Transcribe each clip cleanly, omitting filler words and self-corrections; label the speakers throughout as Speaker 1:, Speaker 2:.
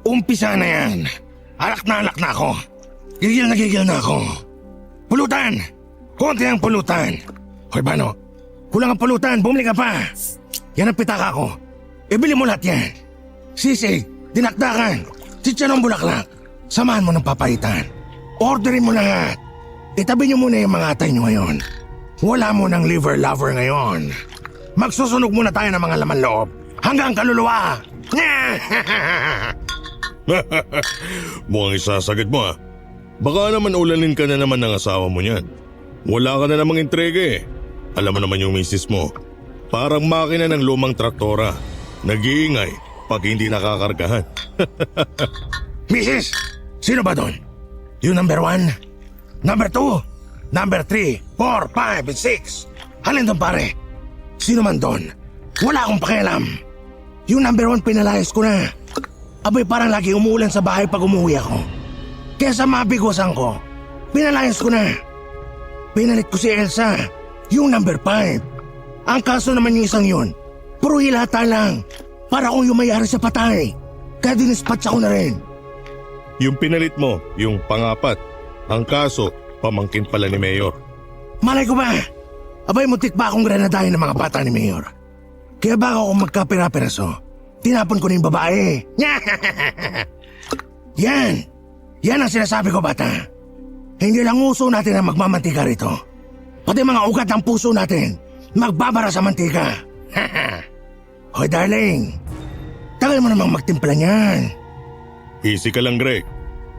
Speaker 1: Umpisa na yan. Alak na ako. Gigil na ako. Pulutan! Konti ang pulutan. Hoy Bano, kulang ang pulutan, bumili ka pa. Yan ang pitaka ko. Ibili mo lahat yan. Sisig, dinakdakan, chicharong bulaklak. Samahan mo ng papaitan. Orderin mo lahat. Itabi niyo muna yung mga atay niyo ngayon. Wala mo ng liver lover ngayon. Magsusunog muna tayo ng mga laman loob hanggang kaluluwa.
Speaker 2: Mukhang isasagad mo ah. Baka naman ulanin ka na naman ng asawa mo niyan. Wala ka na namang intriga eh. Alam mo naman yung misis mo. Parang makina ng lumang traktora. Nag-iingay pag hindi nakakargahan.
Speaker 1: Mrs., sino ba doon? Yung number 1? Number 2? Number 3, 4, 5, and 6? Alin doon pare? Sino man doon? Wala akong pakialam. Yung number 1 pinalayas ko na. Abay parang lagi umuulan sa bahay pag umuwi ako. Kaya sa mabigwasan ko, pinalayas ko na. Pinalit ko si Elsa, yung number 5. Ang kaso naman yung isang yun, puro hilata lang. Para akong yung may-ari sa patay. Kaya dinispatch ako na rin.
Speaker 2: Yung pinalit mo, yung pangapat. Ang kaso, pamangkin pala ni Mayor.
Speaker 1: Malay ko ba? Abay muntik pa akong granadahin ng mga bata ni Mayor. Kaya bago ako magkapira-piraso, tinapon ko na yung babae. Yan ang sinasabi ko bata. Hindi lang uso natin ang magmamantika rito. Pati mga ugat ng puso natin, magbabara sa mantika. Hoy darling, tagal mo namang magtimpla niyan.
Speaker 2: Easy ka lang, Greg.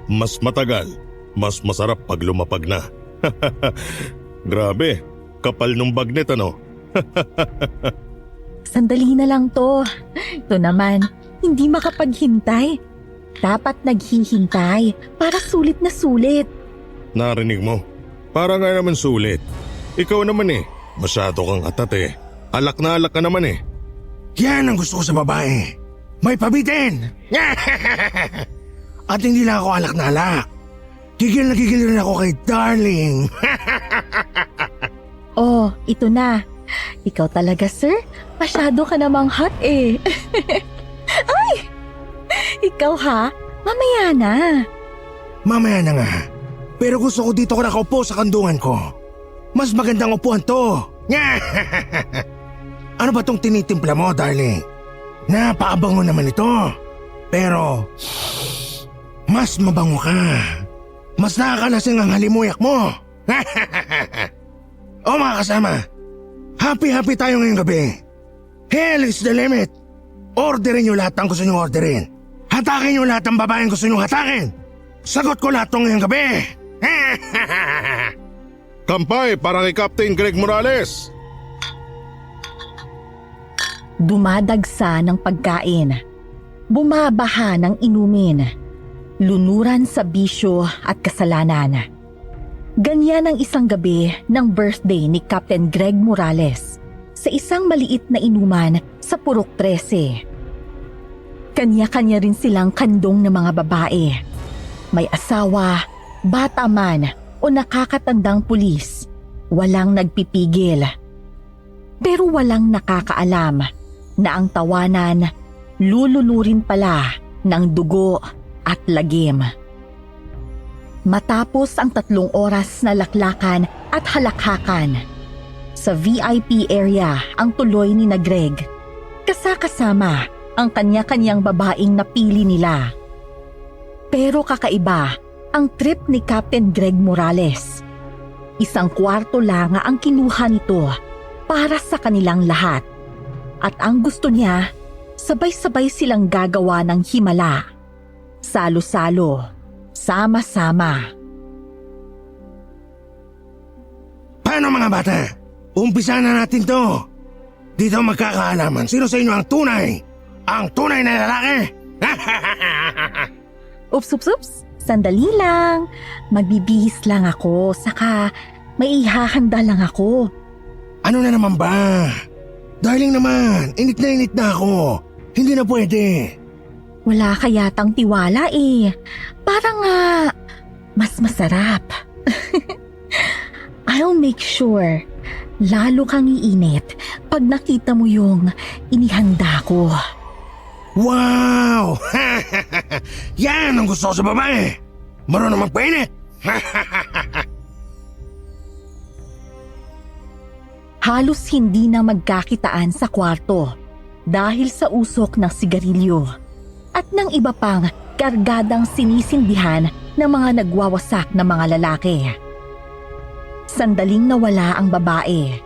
Speaker 2: Mas matagal, mas masarap pag lumapag na. Grabe, kapal nung bagnet ano?
Speaker 3: Sandali na lang to. Ito naman, hindi makapaghintay. Dapat naghihintay para sulit na sulit.
Speaker 2: Narinig mo? Para nga naman sulit. Ikaw naman eh, masyado kang atat eh. Alak na alak ka naman eh.
Speaker 1: Yan ang gusto ko sa babae. May pabitin! At hindi lang ako alak na alak. Gigil na gigil rin ako kay darling.
Speaker 3: Oh, ito na. Ikaw talaga, sir. Masyado ka namang hot eh. Ay! Ikaw ha? Mamaya na.
Speaker 1: Mamaya na nga. Pero gusto ko dito ko nakaupo sa kandungan ko. Mas magandang upuan to. Ano ba tong tinitimpla mo, darling? Napakabango naman ito. Pero, mas mabango ka. Mas nakakalasing ang halimuyak mo. O mga kasama, happy tayo ngayong gabi. Hell is the limit. Orderin nyo lahat ang gusto nyo orderin. Hatakin nyo lahat ang babaeng gusto nyo hatakin. Sagot ko lahat ngayong gabi.
Speaker 2: Kampay para kay Captain Greg Morales.
Speaker 3: Dumadagsa ng pagkain. Bumabaha ng inumin. Lunuran sa bisyo at kasalanan. Ganyan ang isang gabi ng birthday ni Captain Greg Morales sa isang maliit na inuman sa Purok 13. Kanya-kanya rin silang kandong ng mga babae. May asawa, bata man o nakakatandang pulis. Walang nagpipigil. Pero walang nakakaalam na ang tawanan lulunurin pala ng dugo at lagim. Matapos ang 3 oras na laklakan at halakhakan, sa VIP area ang tuloy ni na Greg. Kasama ang kanya-kanyang babaeng napili nila. Pero kakaiba ang trip ni Captain Greg Morales. 1 kwarto lang ang kinuha nito para sa kanilang lahat. At ang gusto niya, sabay-sabay silang gagawa ng himala. Salo-salo, sama-sama.
Speaker 1: Paano mga bata? Umpisa na natin to. Dito magkakaalaman sino sa inyo ang tunay na lalaki.
Speaker 3: Ups. Sandali lang. Magbibihis lang ako, saka may ihahanda lang ako.
Speaker 1: Ano na naman ba? Darling naman, init na ako. Hindi na pwede.
Speaker 3: Wala ka yatang tiwala eh. Parang mas masarap. I'll make sure. Lalo kang iinit pag nakita mo yung inihanda ko.
Speaker 1: Wow! Yan ang gusto ko sa babae. Marunong magpainit.
Speaker 3: Halos hindi na magkakitaan sa kwarto dahil sa usok ng sigarilyo at ng iba pang kargadang sinisindihan ng mga nagwawasak na mga lalaki. Sandaling nawala ang babae.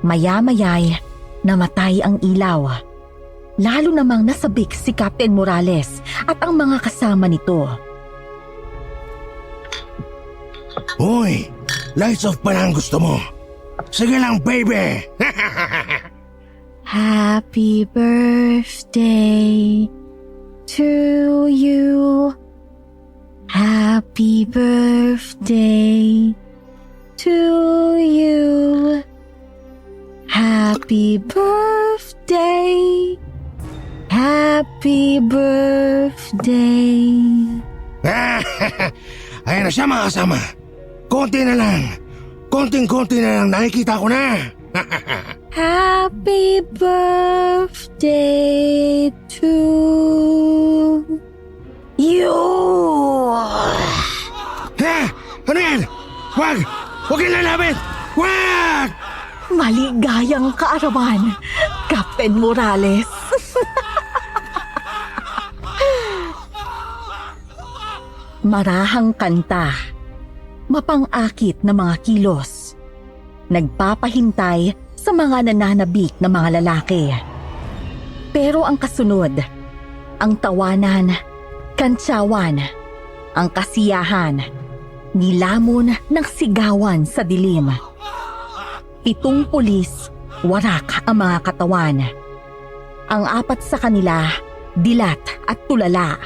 Speaker 3: Maya-maya'y namatay ang ilaw. Lalo namang nasabik si Captain Morales at ang mga kasama nito.
Speaker 1: Hoy, lights off pa na ang gusto mo. Sige lang, baby.
Speaker 3: Happy birthday to you. Happy birthday to you. Happy birthday. Happy birthday.
Speaker 1: Ayan na siya mga kasama. Konti na lang. Konting-konti na lang nakikita ko na.
Speaker 3: Happy birthday to you.
Speaker 1: Ha? Ano yan? Wag! Wag yung lalapit! Wag!
Speaker 3: Maligayang kaarawan, Captain Morales. Marahang kanta, mapang-akit na mga kilos, nagpapahintay sa mga nananabik na mga lalaki. Pero ang kasunod, ang tawanan, kantsawan, ang kasiyahan, nilamon ng sigawan sa dilim. 7 pulis, warak ang mga katawan. Ang 4 sa kanila, dilat at tulala.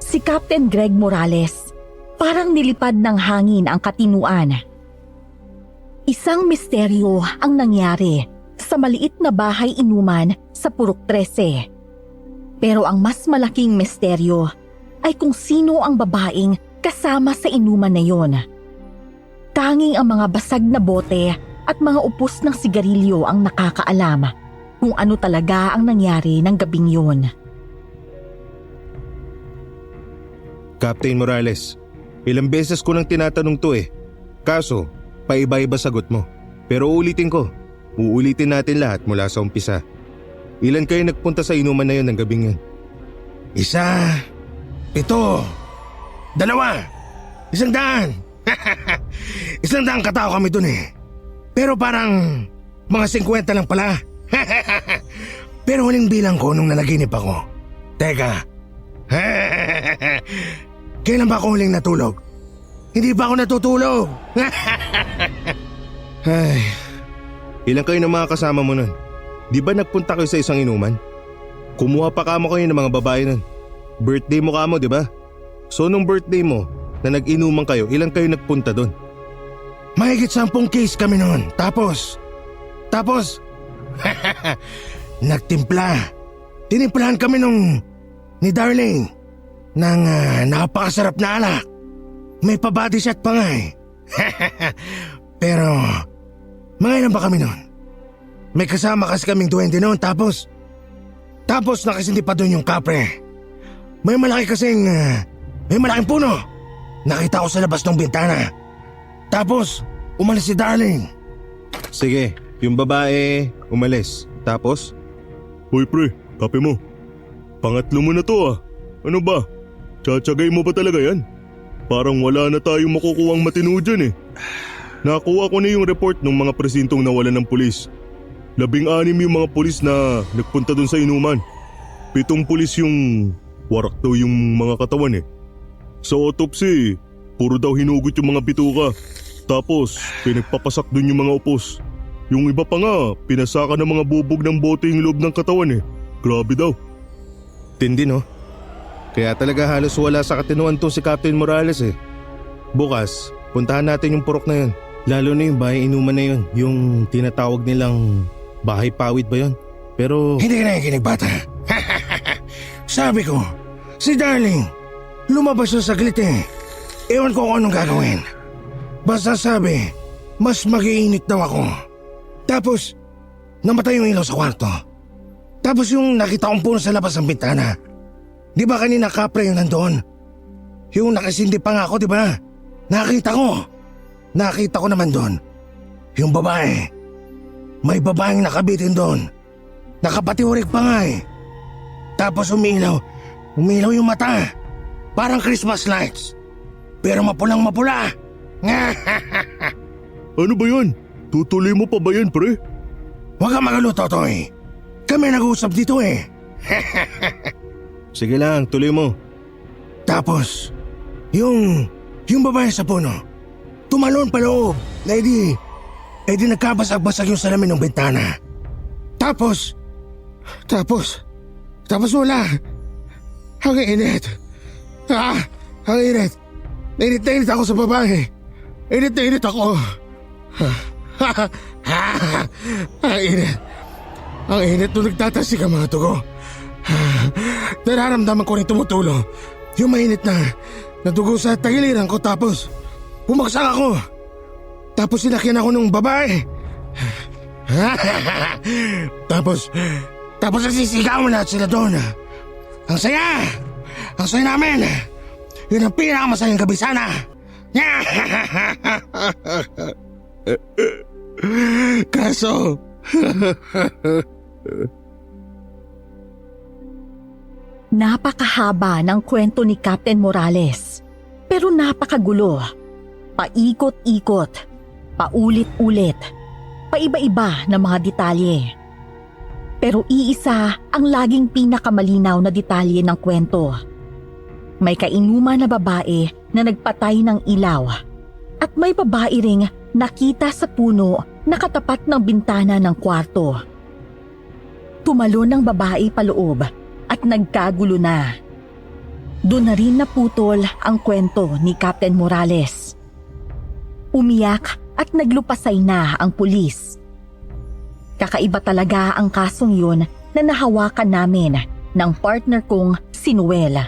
Speaker 3: Si Captain Greg Morales, parang nilipad ng hangin ang katinuan. Isang misteryo ang nangyari sa maliit na bahay inuman sa Purok 13. Pero ang mas malaking misteryo ay kung sino ang babaeng kasama sa inuman na yon. Tanging ang mga basag na bote at mga upos ng sigarilyo ang nakakaalam kung ano talaga ang nangyari ng gabing yon.
Speaker 4: Captain Morales, ilang beses ko nang tinatanong to Kaso, paiba-iba sagot mo. Pero uulitin natin lahat mula sa umpisa. Ilan kayo nagpunta sa inuman na yon ng gabing yun?
Speaker 1: 1, 7, 2, 100. 100 katao kami dun Pero parang mga 50 lang pala. Pero huling bilang ko nung nanaginip ako. Teka. Kailan ba ako huling natulog? Hindi ba ako natutulog?
Speaker 4: Ay, ilan kayo ng mga kasama mo nun? Di ba nagpunta kayo sa isang inuman? Kumuha pa kamo kayo ng mga babae nun. Birthday mo kamo, di ba? So nung birthday mo, na nag-inuman kayo, ilan kayo nagpunta dun?
Speaker 1: Mahigit 10 case kami noon. Tapos, nagtimpla. Tinimplahan kami ni Darling ng napakasarap na alak. May pa-body shot pa nga Pero, mga ilan ba kami noon? May kasama kasi kaming 20 noon. Tapos nakasindi pa doon yung kapre. May malaking puno. Nakita ko sa labas ng bintana. Tapos, umalis si Darling.
Speaker 4: Sige, yung babae umalis. Tapos?
Speaker 2: Hoy pre, kape mo. Pangatlo mo na to Ano ba? Tsatsagay mo ba talaga yan? Parang wala na tayong makukuhang matino dyan Nakuha ko na yung report ng mga presintong nawalan ng pulis. 16 yung mga pulis na nagpunta dun sa inuman. 7 pulis yung warak daw yung mga katawan Sa autopsy, puro daw hinugot yung mga bituka. Tapos, pinagpapasak dun yung mga upos. Yung iba pa nga, pinasaka ng mga bubog ng bote yung loob ng katawan Grabe daw.
Speaker 4: Tindi no? Kaya talaga halos wala sa katinuan to si Captain Morales Bukas, puntahan natin yung purok na yun. Lalo na yung bahay inuman na yun. Yung tinatawag nilang bahay pawid ba yun? Pero...
Speaker 1: Hindi ka nakikinig, bata. Sabi ko, si Darling, lumabas siya saglit Ewan ko kung anong gagawin. Basta sabi, mas mag-iinit daw ako. Tapos, namatay yung ilaw sa kwarto. Tapos yung nakita kong puno sa labas ng bintana. Di ba kanina kapre yung nandun? Yung nakasindi pa nga ako, di ba? Nakita ko naman doon. Yung babae. May babaeng nakabitin doon. Nakapatiurik pa nga eh. Tapos umilaw yung mata. Parang Christmas lights. Pero mapulang mapula.
Speaker 2: Ano ba yan? Tutuloy mo pa ba yan, pre?
Speaker 1: Huwag kang magalo, Totoy. Kami nag-uusap dito eh.
Speaker 4: Sige lang, tuloy mo.
Speaker 1: Tapos, yung babae sa puno, tumalon pa loob. Lady, nagkabasag-basag yung salamin ng bintana. Tapos wala. Ang init. Ang init. Init na init ako sa babae. Init na init ako. Ang init. Ang init nung nagtatasik ang mga tugo. Nararamdaman ko rin tumutulo. Yung mainit na dugo sa tagiliran ko tapos bumagsak ako. Tapos sinakyan ako ng babae. Tapos nagsisigawan lahat sila doon. Ang saya! Ang saya namin! Yun ang pinakamasayang gabi sana! Kaso...
Speaker 3: Napakahaba ng kwento ni Captain Morales. Pero napakagulo. Paikot-ikot. Paulit-ulit. Paiba-iba na mga detalye. Pero iisa ang laging pinakamalinaw na detalye ng kwento. May kainuman na babae na nagpatay ng ilaw. At may babae ring nakita sa puno na katapat ng bintana ng kwarto. Tumalon ng babae paloob at nagkagulo na. Doon na rin naputol ang kwento ni Captain Morales. Umiyak at naglupasay na ang pulis. Kakaiba talaga ang kasong yun na nahawakan namin ng partner kong si Noel.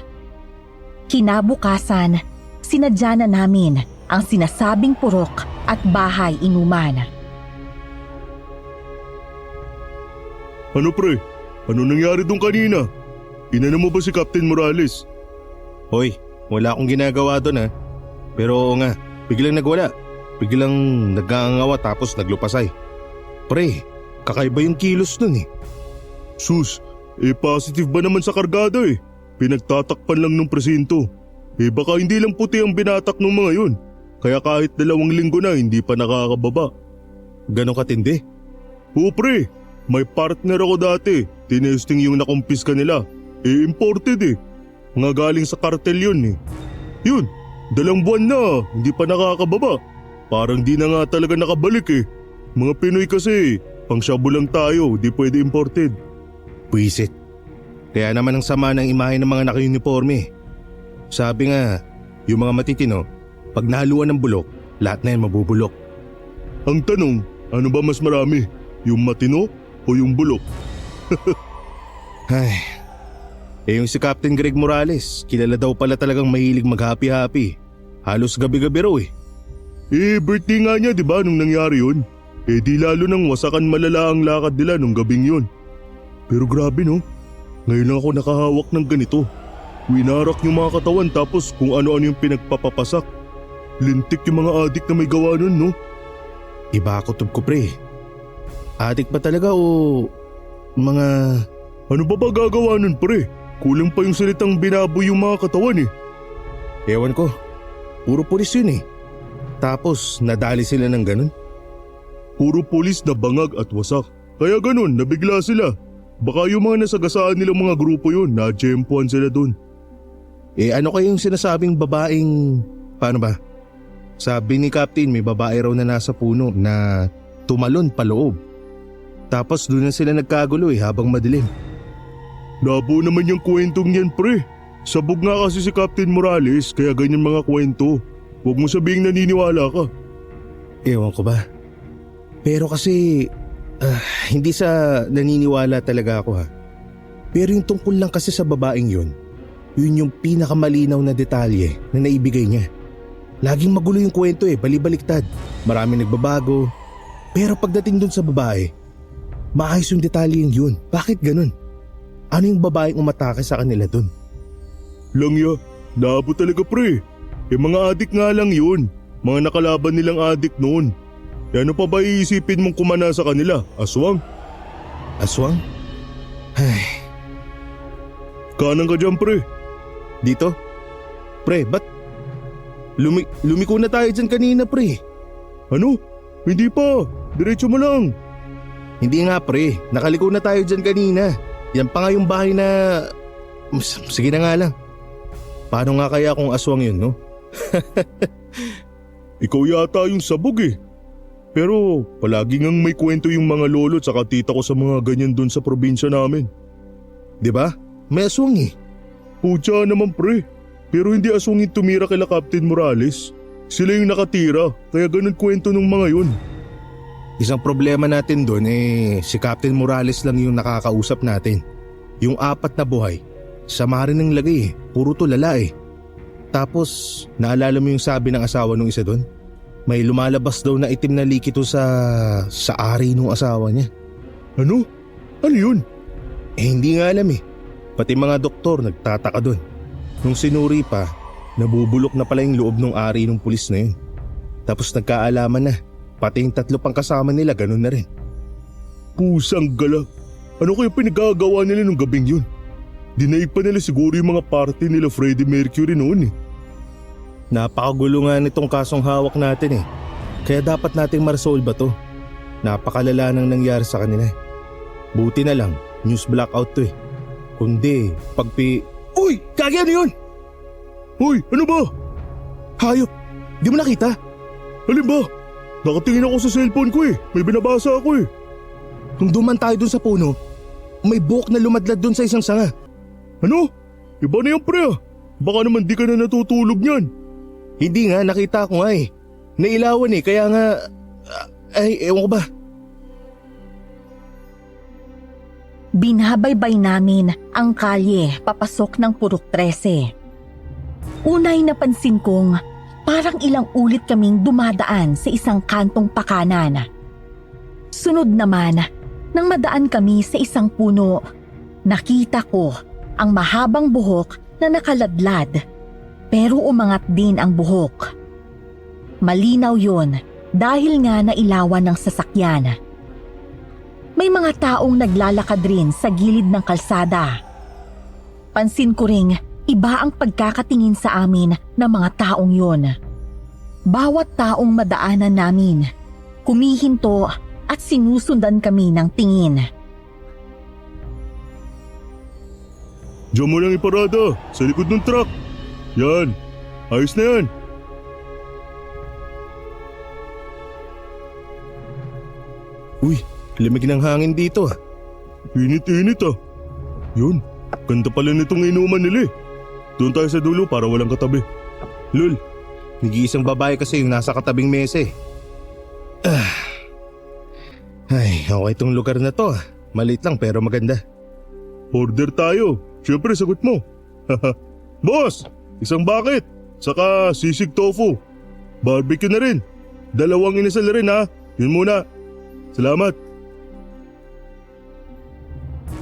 Speaker 3: Kinabukasan, sinadya na namin ang sinasabing purok at bahay inuman.
Speaker 2: Ano pre? Ano nangyari doon kanina? Inano mo ba si Captain Morales?
Speaker 4: Hoy, wala akong ginagawa doon ha. Pero oo nga, biglang nagwala. Biglang nag-aangawa tapos naglupasay. Pre, kakaiba yung kilos nun eh.
Speaker 2: Sus, positive ba naman sa kargada eh? Pinagtatakpan lang ng presinto. Baka hindi lang puti ang binatak ng mga yun. Kaya kahit 2 linggo na hindi pa nakakababa.
Speaker 4: Ganon katindi?
Speaker 2: Oo pre, may partner ako dati. Tinesting yung nakumpiska nila. Imported eh. Mga galing sa kartel yun eh. Yun, 2 buwan na, hindi pa nakakababa. Parang di na nga talaga nakabalik eh. Mga Pinoy kasi, pang-shabu lang tayo, di pwede imported.
Speaker 4: Puisit. Kaya naman ang sama ng imahe ng mga naka-uniforme. Sabi nga, yung mga matitino, pag nahaluan ng bulok, lahat na yan mabubulok.
Speaker 2: Ang tanong, ano ba mas marami? Yung matino o yung bulok?
Speaker 4: Ay, yung si Captain Greg Morales, kilala daw pala talagang mahilig mag-happy-happy. Halos gabi-gabi raw eh.
Speaker 2: Birthday nga niya di ba nung nangyari yun? Di lalo nang wasakan malala ang lakad nila nung gabing yun. Pero grabe no, ngayon lang ako nakahawak ng ganito. Winarak yung mga katawan tapos kung ano-ano yung pinagpapapasak. Lintik yung mga adik na may gawa nun no.
Speaker 4: Iba ako ko pre. Adik ba talaga o mga...
Speaker 2: Ano ba gagawa nun pre? Kulang pa yung salitang binaboy yung mga katawan eh.
Speaker 4: Ewan ko, puro pulis yun eh. Tapos nadali sila ng ganun.
Speaker 2: Puro pulis na bangag at wasak. Kaya ganun, nabigla sila. Baka yung mga nasagasaan nilang mga grupo yun, na-jempuan sila dun.
Speaker 4: Ano kayong sinasabing babaeng... Paano ba? Sabi ni Captain may babae raw na nasa puno na tumalon paloob. Tapos doon na sila nagkagulo habang madilim.
Speaker 2: Labo naman yung kwentong yan pre. Sabog nga kasi si Captain Morales kaya ganyan mga kwento. Huwag mo sabihing naniniwala ka.
Speaker 4: Ewan ko ba? Pero kasi hindi sa naniniwala talaga ako ha. Pero yung tungkol lang kasi sa babaeng yun yung pinakamalinaw na detalye na naibigay niya. Laging magulo yung kwento balibaliktad. Marami nagbabago. Pero pagdating dun sa babae, maayos yung detalyeng yun. Bakit ganun? Ano yung babaeng umatake sa kanila dun?
Speaker 2: Langya, naabot talaga pre. Mga adik nga lang yun. Mga nakalaban nilang adik noon. Ano pa ba iisipin mong kumana sa kanila? Aswang?
Speaker 4: Aswang? Ay,
Speaker 2: Kanan ka dyan pre.
Speaker 4: dito? Pre, ba't? Lumiko na tayo dyan kanina, pre.
Speaker 2: Ano? Hindi pa. Diretso mo lang.
Speaker 4: Hindi nga, pre. Nakaliko na tayo dyan kanina. Yan pa nga yung bahay na... Sige na nga lang. Paano nga kaya kung aswang yun, no?
Speaker 2: Ikaw yata yung sabog eh. Pero palagi ngang may kwento yung mga lolo at saka tita ko sa mga ganyan doon sa probinsya namin.
Speaker 4: Di ba? May aswang eh.
Speaker 2: Putya naman pre. Pero hindi aswang yung tumira kila Captain Morales. Sila yung nakatira, kaya ganun kwento ng mga yun.
Speaker 4: Isang problema natin doon si Captain Morales lang yung nakakausap natin. Yung 4 na buhay, sama rin ng lagay puro tulala eh. Tapos, naalala mo yung sabi ng asawa nung isa doon? May lumalabas daw na itim na likito sa ari nung asawa niya.
Speaker 2: Ano? Ano yun?
Speaker 4: Hindi nga alam eh. Pati mga doktor nagtataka doon. Nung sinuri pa, nabubulok na pala yung loob ng ari ng pulis na yun. Tapos nagkaalaman na, pati yung 3 pang kasama nila ganun na rin.
Speaker 2: Pusang gala. Ano kaya pinagagawa nila nung gabing yun? Dinaig pa nila siguro yung mga party nila Freddie Mercury noon eh.
Speaker 4: Napakagulo nga nitong kasong hawak natin eh. Kaya dapat nating ma-resolve to. Napakalala nang nangyari sa kanila. Buti na lang, news blackout to eh. Kundi, Uy! Kagi ano yun?
Speaker 2: Hoy, ano ba?
Speaker 4: Hayop! Di mo nakita?
Speaker 2: Alin ba? Nakatingin ako sa cellphone ko eh. May binabasa ako eh.
Speaker 4: Nung duman tayo dun sa puno, may buhok na lumadlad dun sa isang sanga.
Speaker 2: Ano? Iba na yan pre ah. Baka naman di ka na natutulog niyan.
Speaker 4: Hindi nga, nakita ko nga eh. Nailawan eh, kaya nga... ewan ko ba?
Speaker 3: Binabaybay namin ang kalye papasok ng Purok 13. Unay napansin kong parang ilang ulit kaming dumadaan sa isang kantong pakanan. Sunod naman, nang madaan kami sa isang puno, nakita ko ang mahabang buhok na nakaladlad pero umangat din ang buhok. Malinaw yon dahil nga nailawan ng sasakyan. May mga taong naglalakad rin sa gilid ng kalsada. Pansin ko ring iba ang pagkakatingin sa amin ng mga taong yon. Bawat taong madaanan namin, kumihinto at sinusundan kami ng tingin.
Speaker 2: Diyan mo lang iparada, sa likod ng truck. Yan, ayos na yan.
Speaker 4: Uy, lamig ng hangin dito ah.
Speaker 2: Init-init ah. Yun, ganda pala nitong inuman nila eh. Doon tayo sa dulo para walang katabi.
Speaker 4: Lul, nag-iisang babae kasi yung nasa katabing mesa eh. Ay, okay itong lugar na to ah. Maliit lang pero maganda.
Speaker 2: Order tayo. Siyempre sagot mo. Boss, isang bucket. Saka sisig tofu. Barbecue na rin. 2 inasal rin ha. Yun muna. Salamat.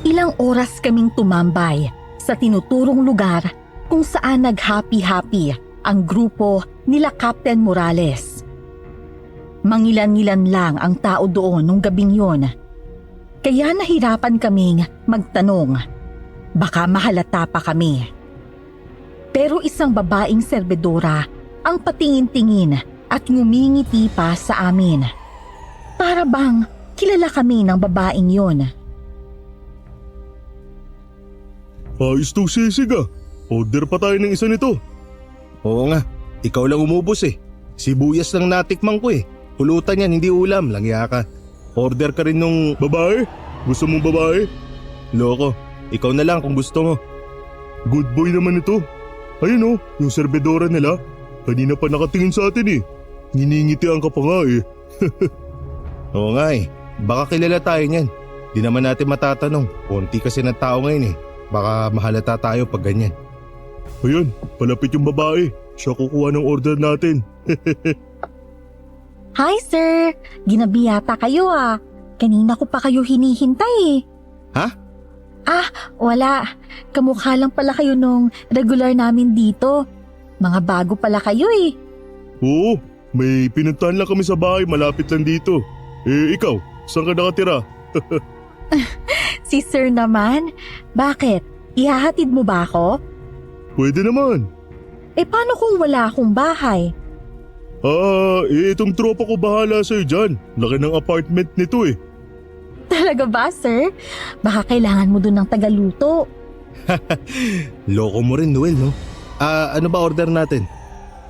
Speaker 3: Ilang oras kaming tumambay sa tinuturong lugar kung saan nag-happy-happy ang grupo nila Captain Morales. Mangilan-ngilan lang ang tao doon nung gabing yon. Kaya nahirapan kaming magtanong. Baka mahalata pa kami. Pero isang babaeng serbedora ang patingin-tingin at ngumingiti pa sa amin. Para bang kilala kami ng babaeng yon.
Speaker 2: Ayos tong sisig ah. Order pa tayo ng isa nito.
Speaker 4: Oo nga, ikaw lang umubos eh. Sibuyas lang natikman ko eh. Pulutan yan, hindi ulam, langya ka. Order ka rin nung...
Speaker 2: Babae? Gusto mong babae?
Speaker 4: Loko, ikaw na lang kung gusto mo.
Speaker 2: Good boy naman ito. Ayun oh, yung serbedora nila. Kanina pa nakatingin sa atin eh. Nginingitian ka pa nga eh.
Speaker 4: Oo nga eh, baka kilala tayo niyan. Di naman natin matatanong, konti kasi ng tao ngayon eh. Baka mahalata tayo pag ganyan.
Speaker 2: Ayun, palapit yung babae. Siya kukuha ng order natin.
Speaker 3: Hi sir, ginabi yata kayo ah. Kanina ko pa kayo hinihintay eh.
Speaker 4: Ha?
Speaker 3: Wala. Kamukha lang pala kayo nung regular namin dito. Mga bago pala kayo eh.
Speaker 4: Oo, may pinuntahan lang kami sa bahay malapit lang dito. Ikaw, saan ka nakatira?
Speaker 3: Si Sir naman. Bakit? Ihahatid mo ba ako?
Speaker 4: Pwede naman.
Speaker 3: Paano kung wala akong bahay?
Speaker 4: Itong tropa ko bahala sa'yo dyan. Laki ng apartment nito eh.
Speaker 3: Talaga ba, sir? Baka kailangan mo dun ng tagaluto.
Speaker 4: Loko mo rin, Noel, no? Ano ba order natin?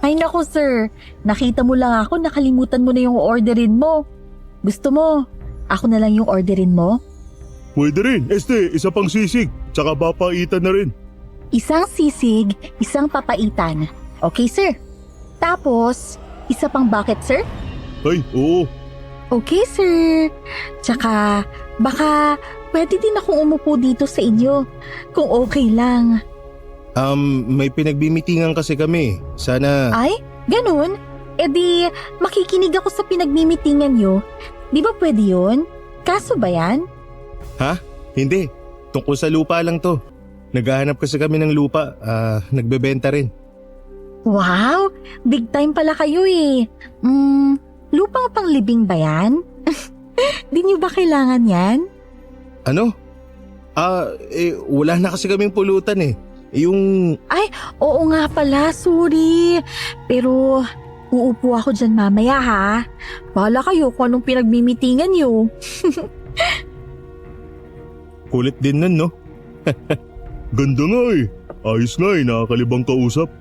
Speaker 3: Ay nako, sir. Nakita mo lang ako, nakalimutan mo na yung orderin mo. Gusto mo, ako na lang yung orderin mo?
Speaker 4: Pwede rin. Isa pang sisig. Tsaka papaitan na rin.
Speaker 3: Isang sisig, isang papaitan. Okay, sir. Tapos, isa pang bucket, sir?
Speaker 4: Ay, oo.
Speaker 3: Okay, sir. Tsaka, baka pwede din akong umupo dito sa inyo. Kung okay lang.
Speaker 4: May pinagbimitingan kasi kami. Sana...
Speaker 3: Ay, ganun? Di, makikinig ako sa pinagmimitingan nyo. Di ba pwede yun? Kaso ba yan?
Speaker 4: Ha? Hindi. Tungkol sa lupa lang to. Naghahanap kasi kami ng lupa. Nagbebenta rin.
Speaker 3: Wow! Big time pala kayo eh. Lupang panglibing ba yan? Di nyo ba kailangan yan?
Speaker 4: Ano? Wala na kasi kaming pulutan eh. Yung...
Speaker 3: Ay, oo nga pala, sorry. Pero, uupo ako dyan mamaya ha. Bahala kayo kung anong pinagmimitingan nyo.
Speaker 4: Kulit din nun, no? Ganda nga eh. Ayos nga eh, nakakalibang kausap.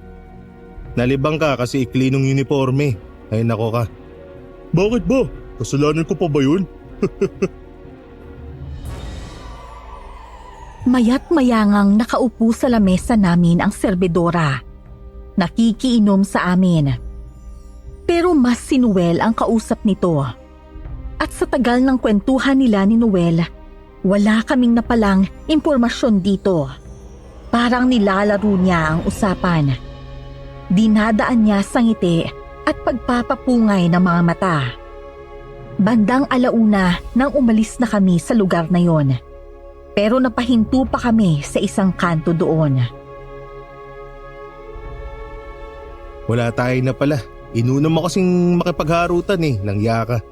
Speaker 4: Nalibang ka kasi ikli nung uniforme. Ay nako ka. Bakit ba? Kasalanan ko pa ba yun?
Speaker 3: Mayat mayangang nakaupo sa lamesa namin ang serbedora. Nakikiinom sa amin. Pero mas si Noel ang kausap nito. At sa tagal ng kwentuhan nila ni Noel, wala kaming napalang impormasyon dito. Parang nilalaro niya ang usapan. Dinadaan niya sa ngiti at pagpapapungay ng mga mata. Bandang alauna nang umalis na kami sa lugar na yon. Pero napahinto pa kami sa isang kanto doon.
Speaker 4: Wala tayo na pala. Inuna mo kasing makipagharutan eh, langya ka.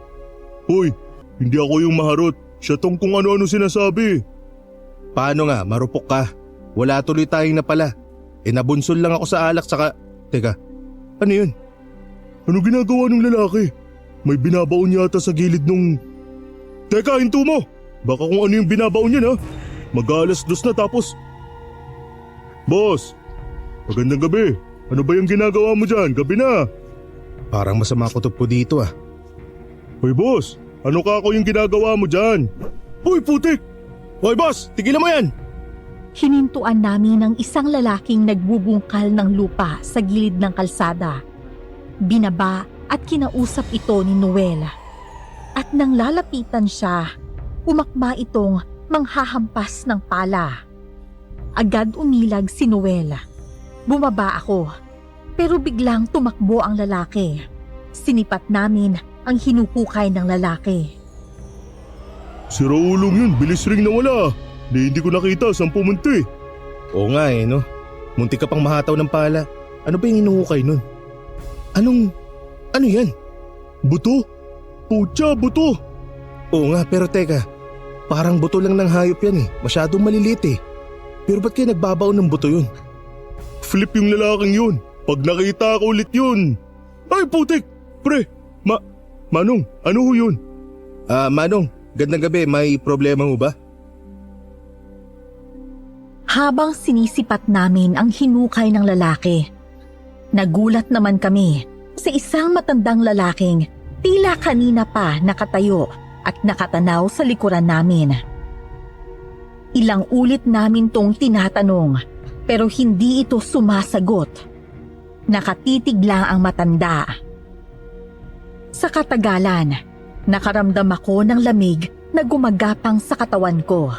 Speaker 4: Hoy, hindi ako yung maharot. Siya tong kung ano-ano sinasabi. Paano nga, marupok ka. Wala tuloy tayong na pala. Nabunsol lang ako sa alak saka... Teka, ano yun? Ano ginagawa ng lalaki? May binabaon yata sa gilid nung... Teka, hinto mo! Baka kung ano yung binabaon niya na. Mag-alas-dos na tapos... Boss, magandang gabi. Ano ba yung ginagawa mo dyan? Gabi na. Parang masama kutob ko dito ah. Hoy boss, ano ka ako yung ginagawa mo dyan? Hoy putik! Hoy boss, tigilan mo yan!
Speaker 3: Hinintuan namin ng isang lalaking nagbubungkal ng lupa sa gilid ng kalsada. Binaba at kinausap ito ni Noel. At nang lalapitan siya, umakma itong manghahampas ng pala. Agad umilag si Noel. Bumaba ako, pero biglang tumakbo ang lalaki. Sinipat namin ang hinukukay ng lalaki.
Speaker 4: Si Raulong yun, bilis ring nawala. Hindi ko nakita saan pumunta eh. Oo nga eh no. Munti ka pang mahataw ng pala. Ano ba yung hinuhukay nun? Ano yan? Buto? Pucha, buto! Oo nga pero teka, parang buto lang ng hayop yan eh. Masyadong maliliit eh. Pero ba't kayo nagbabaon ng buto yun? Flip yung lalaking yun. Pag nakita ko ulit yun. Ay putik! Pre! Manong, ano ho yun? Manong, gandang gabi, may problema mo ba?
Speaker 3: Habang sinisipat namin ang hinukay ng lalaki, nagulat naman kami sa isang matandang lalaking tila kanina pa nakatayo at nakatanaw sa likuran namin. Ilang ulit namin tong tinatanong pero hindi ito sumasagot. Nakatitig lang ang matanda. Sa katagalan, nakaramdam ako ng lamig na gumagapang sa katawan ko.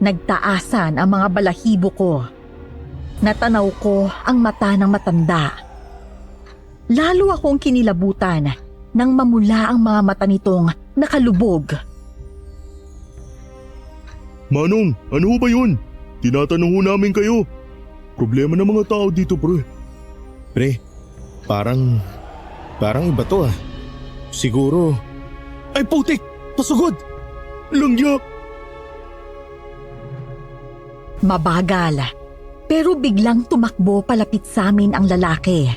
Speaker 3: Nagtaasan ang mga balahibo ko. Natanaw ko ang mata ng matanda. Lalo akong kinilabutan nang mamula ang mga mata nitong nakalubog.
Speaker 4: Manong, ano ho ba yun? Tinatanong ho namin kayo. Problema ng mga tao dito, pre. Pre, parang iba to ah. Siguro. Ay putik! Pasugod! Langya!
Speaker 3: Mabagal, pero biglang tumakbo palapit sa amin ang lalaki.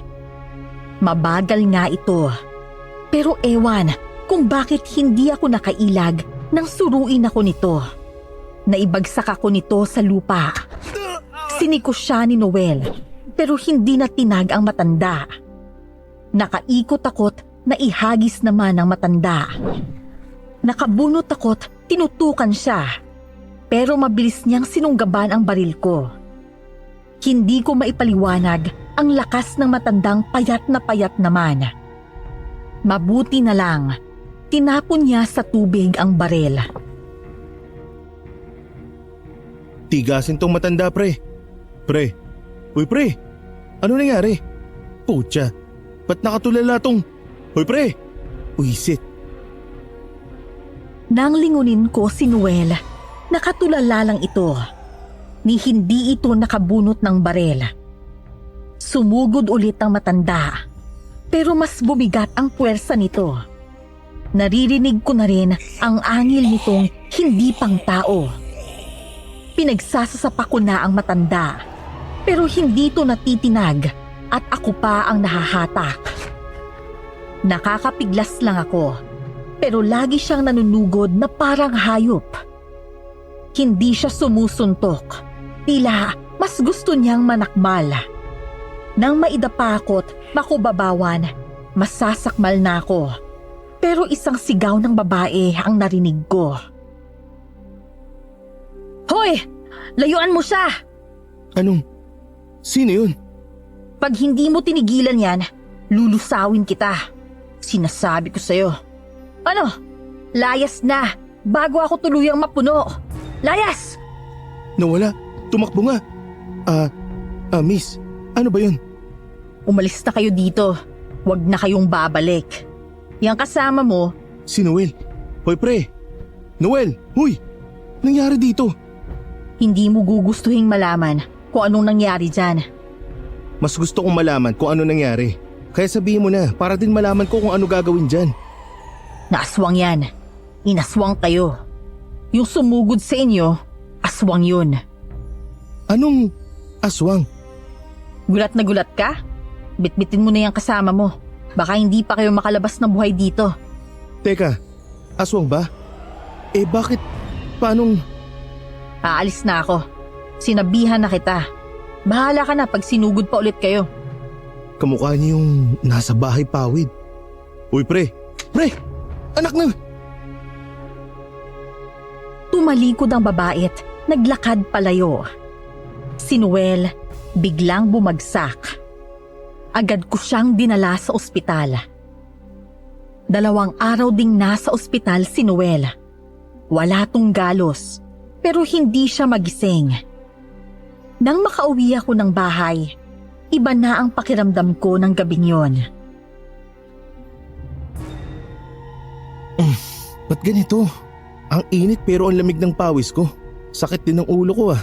Speaker 3: Mabagal nga ito, pero ewan kung bakit hindi ako nakailag nang suruin ako nito. Naibagsak ako nito sa lupa. Siniko siya ni Noel, pero hindi na tinag ang matanda. Nakaikot ako't naihagis naman ang matanda. Nakabunot ako't tinutukan siya, pero mabilis niyang sinunggaban ang baril ko. Hindi ko maipaliwanag ang lakas ng matandang payat naman. Mabuti na lang, tinapon niya sa tubig ang baril.
Speaker 4: Tigasin tong matanda, pre. Pre. Uy, pre. Ano nangyari? Putya. Ba't nakatulala tong... Uy, pre. Uy, sit.
Speaker 3: Nang lingunin ko si Noel, nakatulala lang ito. Ni hindi ito nakabunot ng baril. Sumugod ulit ang matanda, pero mas bumigat ang puwersa nito. Naririnig ko na rin ang angil nitong hindi pang tao. Pinagsasasapa ko na ang matanda, pero hindi ito natitinag at ako pa ang nahahatak. Nakakapiglas lang ako, pero lagi siyang nanunugod na parang hayop. Hindi siya sumusuntok, tila mas gusto niyang manakmal. Nang maidapa ako't makubabawan, masasakmal na ako. Pero isang sigaw ng babae ang narinig ko. Hoy! Layuan mo siya!
Speaker 4: Anong? Sino yun?
Speaker 3: Pag hindi mo tinigilan yan, lulusawin kita. Sinasabi ko sa'yo. Ano? Layas na, bago ako tuluyang mapuno. Layas!
Speaker 4: Nawala. Tumakbo nga. Miss. Ano ba yun?
Speaker 3: Umalis na kayo dito. Huwag na kayong babalik. Yang kasama mo,
Speaker 4: Si Noel. Hoy, pre. Noel, huy! Nangyari dito?
Speaker 3: hindi mo gugustuhin malaman kung anong nangyari dyan.
Speaker 4: Mas gusto kong malaman kung ano nangyari. Kaya sabihin mo na para din malaman ko kung ano gagawin dyan.
Speaker 3: Naaswang yan. Inaswang kayo. Yung sumugod sa inyo, aswang yun.
Speaker 4: Anong aswang?
Speaker 3: Gulat na gulat ka? Bitbitin mo na yung kasama mo. Baka hindi pa kayo makalabas ng buhay dito.
Speaker 4: Teka, aswang ba? Bakit? Paanong...
Speaker 3: Aalis na ako. Sinabihan na kita. Bahala ka na pag sinugod pa ulit kayo.
Speaker 4: Kamukha niya yung nasa bahay pawid. Uy, pre! Pre! Anak na!
Speaker 3: Tumalikod ang babae't naglakad palayo. Si Noel biglang bumagsak. Agad ko siyang dinala sa ospital. 2 araw ding nasa ospital si Noel. Wala tong galos, pero hindi siya magising. Nang makauwi ako ng bahay, iba na ang pakiramdam ko ng gabing yon.
Speaker 4: Ba't ganito? Ang init pero ang lamig ng pawis ko. Sakit din ng ulo ko ah.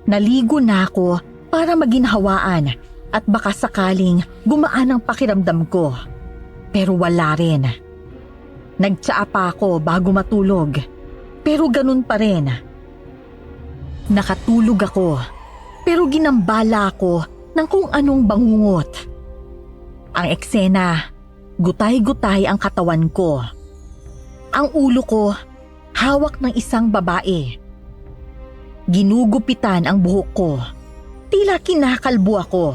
Speaker 3: Naligo na ako para maginhawaan at baka sakaling gumaan ang pakiramdam ko. Pero wala rin. Nagtsaa pa ako bago matulog, pero ganun pa rin. Nakatulog ako, pero ginambala ako ng kung anong bangungot. Ang eksena, gutay-gutay ang katawan ko. Ang ulo ko, hawak ng isang babae. Ginugupitan ang buhok ko, tila kinakalbo ako.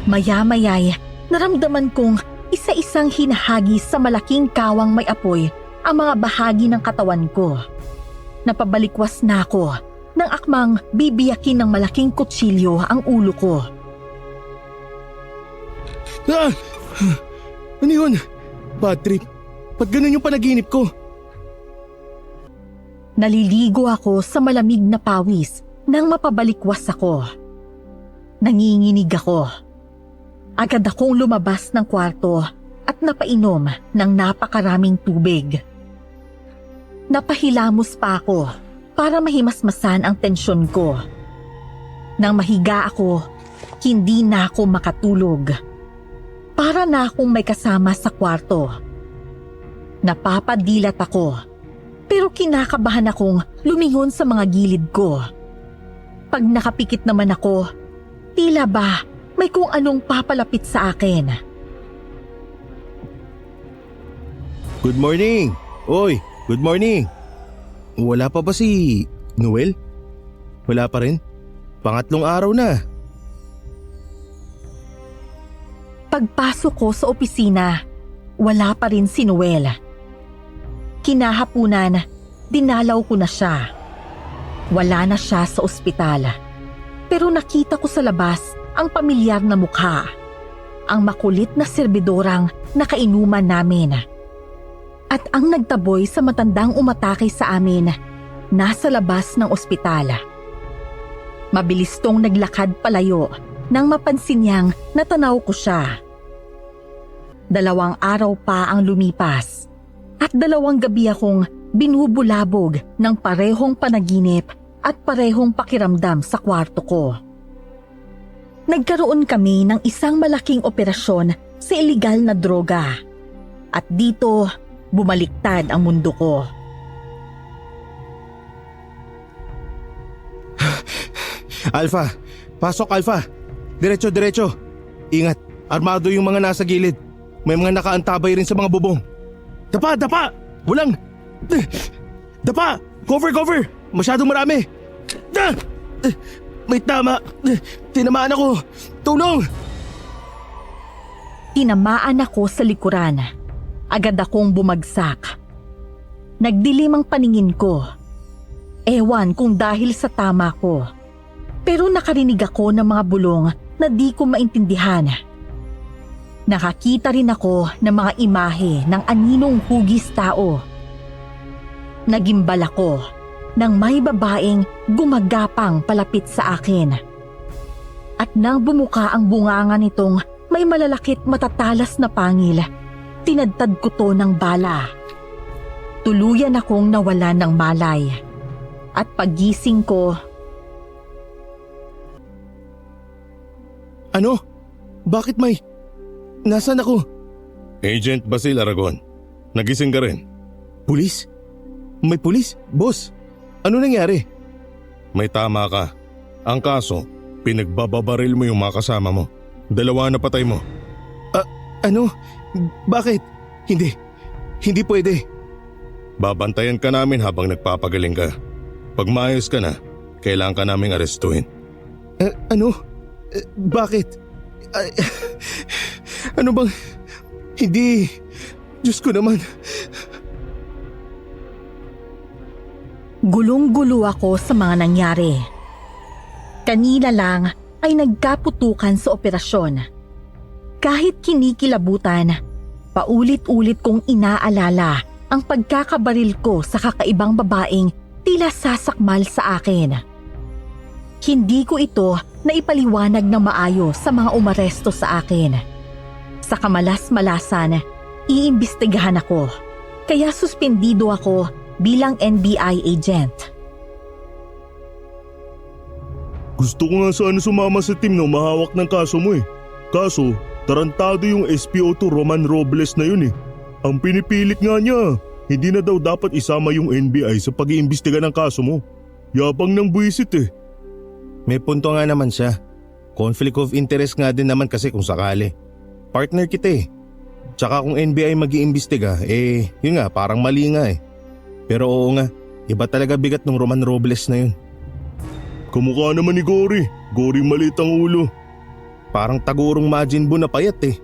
Speaker 3: Maya-maya'y naramdaman kong isa-isang hinahagis sa malaking kawang may apoy ang mga bahagi ng katawan ko. Napabalikwas na ako nang akmang bibiyakin ng malaking kutsilyo ang ulo ko.
Speaker 4: Ah! Ano yun? Bad trip. Ba't ganun yung panaginip ko?
Speaker 3: Naliligo ako sa malamig na pawis nang mapabalikwas ako. Nanginginig ako. Agad akong lumabas ng kwarto at napainom ng napakaraming tubig. Napahilamos pa ako para mahimasmasan ang tensyon ko. Nang mahiga ako, hindi na ako makatulog. Para na akong may kasama sa kwarto. Napapadilat ako, pero kinakabahan akong lumingon sa mga gilid ko. Pag nakapikit naman ako, tila ba may kung anong papalapit sa akin.
Speaker 4: Good morning! Oy, good morning! Wala pa ba si Noel? Wala pa rin? Pangatlong araw na.
Speaker 3: Pagpasok ko sa opisina, wala pa rin si Noel. Kinahapunan, dinalaw ko na siya. Wala na siya sa ospital. Pero nakita ko sa labas ang pamilyar na mukha. Ang makulit na serbidorang nakainuman namin. At ang nagtaboy sa matandang umatake sa amin, nasa labas ng ospital. Mabilis tong naglakad palayo nang mapansin niyang natanaw ko siya. 2 araw pa ang lumipas at 2 gabi akong binubulabog ng parehong panaginip at parehong pakiramdam sa kwarto ko. Nagkaroon kami ng isang malaking operasyon sa iligal na droga at dito bumaliktad ang mundo ko.
Speaker 4: Alpha! Pasok, Alpha! Diretso! Ingat! Armado yung mga nasa gilid. May mga nakaantabay rin sa mga bubong. Dapa! Walang! Dapa! Cover! Masyadong marami! May tama! Tinamaan ako! Tulong!
Speaker 3: Tinamaan ako sa likuran. Agad akong bumagsak. Nagdilim ang paningin ko. Ewan kung dahil sa tama ko. Pero nakarinig ako ng mga bulong na di ko maintindihan. Nakakita rin ako ng mga imahe ng aninong hugis tao. Nagimbal ako nang may babaeng gumagapang palapit sa akin. At nang bumuka ang bunganga nitong may malalakit matatalas na pangil, tinadtad ko to ng bala. Tuluyan akong nawalan ng malay. At paggising ko,
Speaker 4: Ano? Bakit may... Nasaan ako?
Speaker 2: Agent Basil Aragon, nagising ka rin.
Speaker 4: Pulis? May pulis? Boss, ano nangyari?
Speaker 2: May tama ka. Ang kaso, pinagbababaril mo yung mga kasama mo. 2 na patay mo.
Speaker 4: Ano? Bakit? Hindi pwede.
Speaker 2: Babantayan ka namin habang nagpapagaling ka. Pag maayos ka na, kailangan ka naming arestuhin.
Speaker 4: Ano? Bakit? Ano bang... Hindi... Diyos ko naman.
Speaker 3: gulong-gulo ako sa mga nangyari. Kanina lang ay nagkaputukan sa operasyon. Kahit kinikilabutan, paulit-ulit kong inaalala ang pagkakabaril ko sa kakaibang babaeng tila sasakmal sa akin. Hindi ko ito naipaliwanag ng maayos sa mga umaresto sa akin. Sa kamalas-malasan, iimbestigahan ako. Kaya suspendido ako bilang NBI agent.
Speaker 2: Gusto ko nga sana sumama sa team na umahawak ng kaso mo eh. Kaso, tarantado yung SPO2 Roman Robles na yun eh. Ang pinipilit nga niya, hindi na daw dapat isama yung NBI sa pag-iimbestiga ng kaso mo. Yabang ng buwisit eh.
Speaker 4: May punto nga naman siya. Conflict of interest nga din naman kasi kung sakali. Partner kita eh. Tsaka kung NBI mag-iimbestiga, yun nga parang mali nga eh. Pero oo nga, iba talaga bigat ng Roman Robles na yun.
Speaker 2: Kamukha naman ni Gory. Gory maliit ang ulo.
Speaker 4: Parang tagurong Majin Buu na payat eh.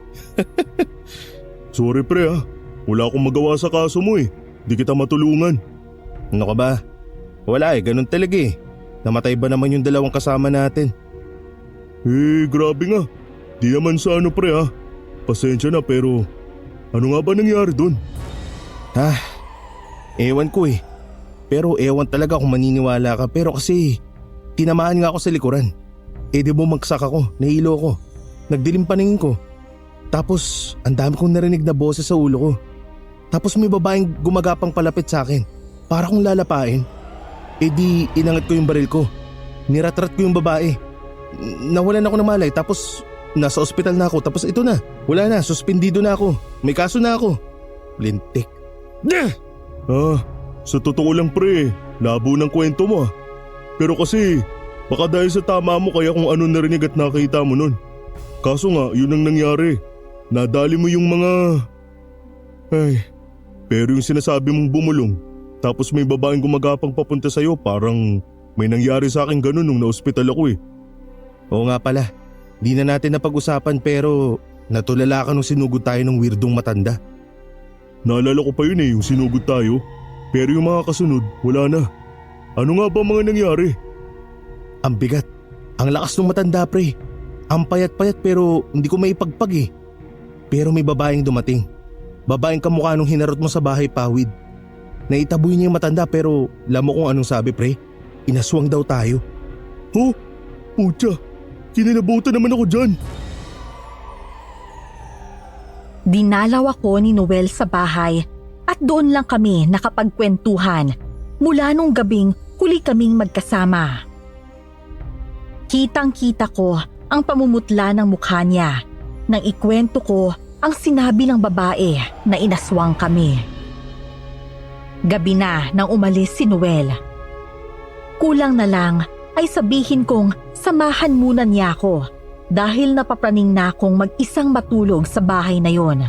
Speaker 2: Sorry pre ha, wala akong magawa sa kaso mo eh. Di kita matulungan.
Speaker 4: Ano ka ba? Wala eh, ganun talaga eh. Namatay ba naman yung 2 kasama natin?
Speaker 2: Grabe nga. Di naman sa ano pre ha. Pasensya na pero ano nga ba nangyari dun?
Speaker 4: Ewan ko eh. Pero ewan talaga kung maniniwala ka pero kasi tinamaan nga ako sa likuran. Di bumagsak ako, nahilo ko. Nagdilim paningin ko. Tapos ang dami kong narinig na boses sa ulo ko. Tapos may babaeng gumagapang palapit sa akin. para kong lalapain. E di inangat ko yung baril ko. Niratrat ko yung babae. Nawalan ako ng malay tapos nasa ospital na ako tapos ito na. Wala na, suspendido na ako. May kaso na ako. Lintik.
Speaker 2: Sa totoo lang pre, labo ng kwento mo. Pero kasi, baka dahil sa tama mo kaya kung ano narinig at nakita mo nun. Kaso nga, yun ang nangyari. Nadali mo yung mga… pero yung sinasabi mong bumulong, tapos may babaeng gumagapang papunta sa'yo, parang may nangyari sa akin ganun nung na-ospital ako eh.
Speaker 4: Oo nga pala, di na natin napag-usapan pero natulala ka nung sinugod tayo ng weirdong matanda.
Speaker 2: Naalala ko pa yun eh, yung sinugod tayo. Pero yung mga kasunod, wala na. Ano nga ba mga nangyari?
Speaker 4: Ang bigat, ang lakas ng matanda pre. Ang payat-payat pero hindi ko maipagpag eh. Pero may babaeng dumating. Babaeng kamukha nung hinarot mo sa bahay pawid. Naitaboy niya yung matanda pero alam mo kung anong sabi pre? Inaswang daw tayo.
Speaker 2: Oh, putya, kininabutan naman ako dyan.
Speaker 3: Dinalaw ako ni Noel sa bahay at doon lang kami nakapagkwentuhan mula nung gabing huli kaming magkasama. Kitang-kita ko ang pamumutla ng mukha niya nang ikwento ko ang sinabi ng babae na inaswang kami. Gabi na nang umalis si Noel. Kulang na lang ay sabihin kong samahan muna niya ako dahil napapraning na akong mag-isang matulog sa bahay na yon.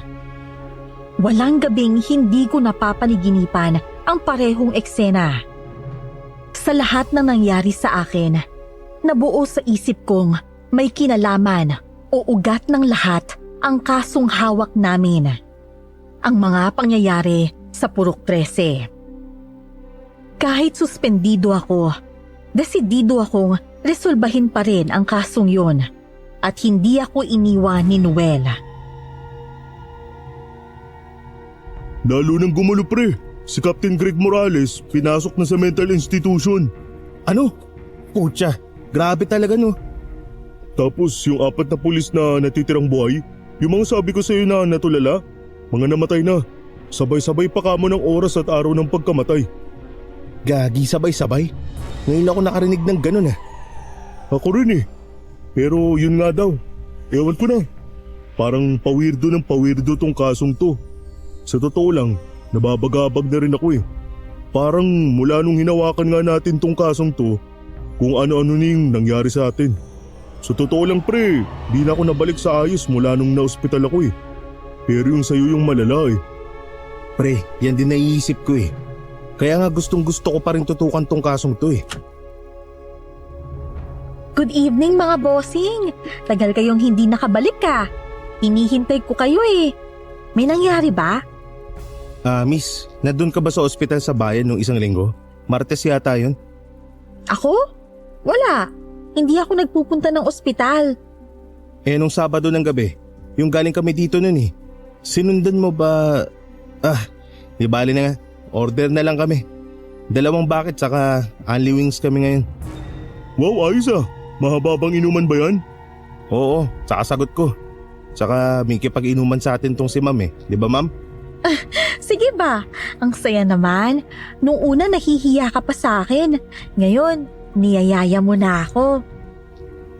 Speaker 3: Walang gabing hindi ko napapaniginipan ang parehong eksena. Sa lahat ng nangyari sa akin, nabuo sa isip kong may kinalaman o ugat ng lahat ang kasong hawak namin. Ang mga pangyayari sa Purok 13. Kahit suspendido ako, desidido akong resolbahin pa rin ang kasong yon at hindi ako iniwan ni Noel.
Speaker 2: Lalo nang gumulo pre, si Captain Greg Morales pinasok na sa mental institution.
Speaker 4: Ano? Putya, grabe talaga no.
Speaker 2: Tapos yung 4 na pulis na natitirang buhay, yung mga sabi ko sa iyo na natulala, mga namatay na. Sabay-sabay pa kamo ng oras at araw ng pagkamatay.
Speaker 4: Gagi, sabay-sabay? Ngayon ako nakarinig ng ganun ah.
Speaker 2: Ako rin eh. Pero yun nga daw, ewan ko na. Parang pawirdo ng pawirdo tong kasong to. Sa totoo lang, nababagabag na rin ako eh. Parang mula nung hinawakan nga natin tong kasong to, kung ano-ano na yung nangyari sa atin. Sa totoo lang pre, di na ako nabalik sa ayos mula nung na-ospital ako eh. Pero yung sayo yung malala eh.
Speaker 4: Pre, yan din naiisip ko eh. Kaya nga gustong gusto ko pa rin tutukan tong kasong to eh.
Speaker 3: Good evening mga bossing! Tagal kayong hindi nakabalik ka. Hinihintay ko kayo eh. May nangyari ba?
Speaker 4: Miss, nandun ka ba sa ospital sa bayan nung isang linggo? Martes yata yun?
Speaker 3: Ako? Wala. Hindi ako nagpupunta ng ospital.
Speaker 4: Nung Sabado ng gabi, yung galing kami dito nun eh. Sinundan mo ba… di bali na nga. Order na lang kami. 2 bucket saka only wings kami ngayon.
Speaker 2: Wow, ayos ah. Mahaba bang inuman ba yan?
Speaker 4: Oo, saka sagot ko. Saka may kipag-inuman sa atin tong si ma'am eh. Di ba ma'am?
Speaker 3: Sige ba? Ang saya naman. Nung una nahihiya ka pa sa akin. Ngayon, niyayaya mo na ako.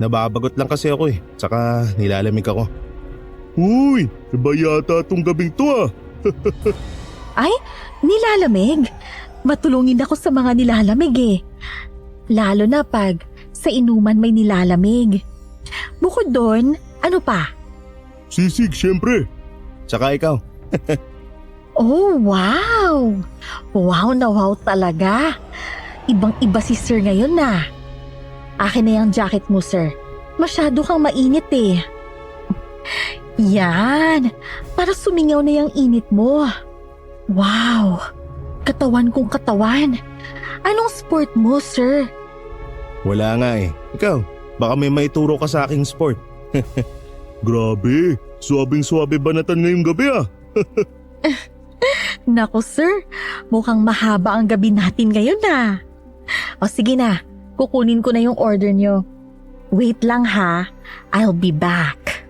Speaker 4: Nababagot lang kasi ako eh. Saka nilalamig ako.
Speaker 2: Uy, iba yata tong gabing to ah.
Speaker 3: Ay, nilalamig? Matulungin ako sa mga nilalamig eh. Lalo na pag sa inuman may nilalamig. Bukod doon, ano pa?
Speaker 2: Sisig, syempre.
Speaker 4: Saka ikaw.
Speaker 3: Oh, wow! Wow na wow talaga. Ibang-iba si Sir ngayon na. Akin na yung jacket mo, Sir. Masyado kang mainit eh. Yan, para sumingaw na yung init mo. Wow, katawan kong katawan. Anong sport mo, Sir?
Speaker 4: Wala nga eh. Ikaw, baka may maituro ka sa aking sport.
Speaker 2: Grabe, suwabing-suwabe banatan ngayong gabi ah.
Speaker 3: Naku, Sir, mukhang mahaba ang gabi natin ngayon na. O sige na, kukunin ko na yung order nyo. Wait lang ha, I'll be back.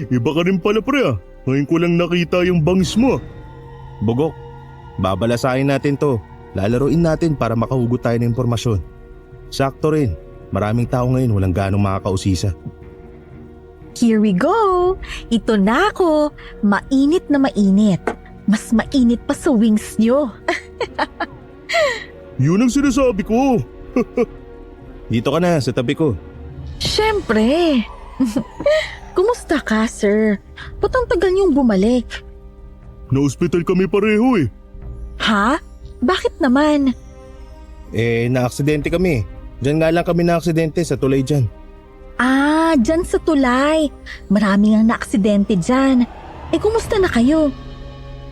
Speaker 2: Iba ka rin pala pre ah. Ngayon ko lang nakita yung bangis mo.
Speaker 4: Bogok, Babalasahin natin to. Lalaroin natin para makahugot tayo ng impormasyon. Sakto rin. Maraming tao ngayon walang ganong makakausisa.
Speaker 3: Here we go! Ito na ako. Mainit na mainit. Mas mainit pa sa wings nyo.
Speaker 4: Yun ang sinasabi ko. Dito ka na sa tabi ko.
Speaker 3: Siyempre. Kumusta ka, sir? Ba't ang tagal niyong bumalik?
Speaker 4: Na-hospital kami pareho eh.
Speaker 3: Ha? Bakit naman?
Speaker 4: Na-aksidente kami. Diyan nga lang kami na-aksidente sa tulay dyan.
Speaker 3: Ah, dyan sa tulay. Maraming ang naaksidente dyan. Kumusta na kayo?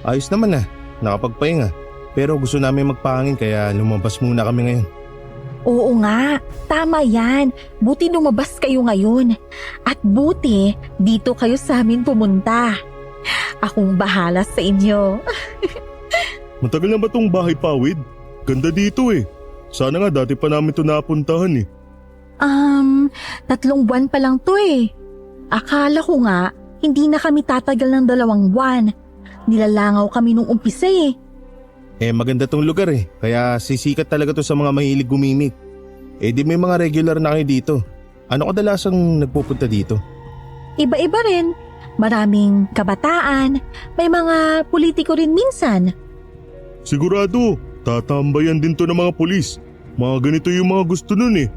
Speaker 4: Ayos naman na. Nakapagpahinga. Pero gusto namin magpahangin kaya lumabas muna kami ngayon.
Speaker 3: Oo nga, tama yan. Buti lumabas kayo ngayon. At buti, dito kayo sa amin pumunta. Akong bahala sa inyo.
Speaker 4: Matagal na ba tong bahay pawid? Ganda dito eh. Sana nga dati pa namin ito napuntahan eh.
Speaker 3: 3 buwan pa lang to eh. Akala ko nga, hindi na kami tatagal ng 2 buwan. Nilalangaw kami nung umpisa eh.
Speaker 4: Maganda tong lugar eh. Kaya sisikat talaga to sa mga mahilig gumimik. Di may mga regular na kayo dito. Ano kadalasang nagpupunta dito?
Speaker 3: Iba-iba rin. Maraming kabataan. May mga politiko rin minsan.
Speaker 4: Sigurado, tatambayan din to ng mga pulis. Mga ganito yung mga gusto nun eh.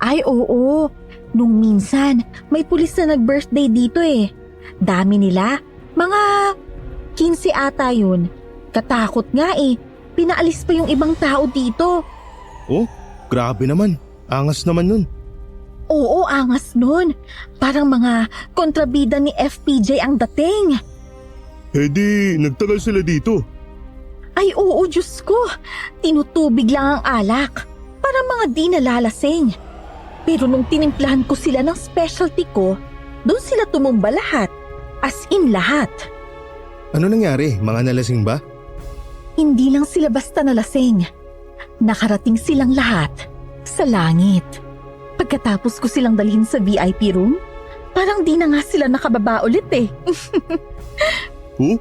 Speaker 3: Ay oo, nung minsan may pulis na nag-birthday dito eh. Dami nila, mga 15 ata yun. Katakot nga eh, pinaalis pa yung ibang tao dito.
Speaker 4: Oh, grabe naman. Angas naman nun.
Speaker 3: Oo, angas nun. Parang mga kontrabida ni FPJ ang dating.
Speaker 4: Di, nagtagal sila dito.
Speaker 3: Ay oo, Diyos ko. Tinutubig lang ang alak. Para mga di nalalasing. Pero nung tinimplahan ko sila ng specialty ko, doon sila tumumba lahat. As in lahat.
Speaker 4: Ano nangyari? Mga nalasing ba?
Speaker 3: Hindi lang sila basta nalasing. Nakarating silang lahat sa langit. Pagkatapos ko silang dalhin sa VIP room, parang di na nga sila nakababa ulit eh.
Speaker 4: Oh?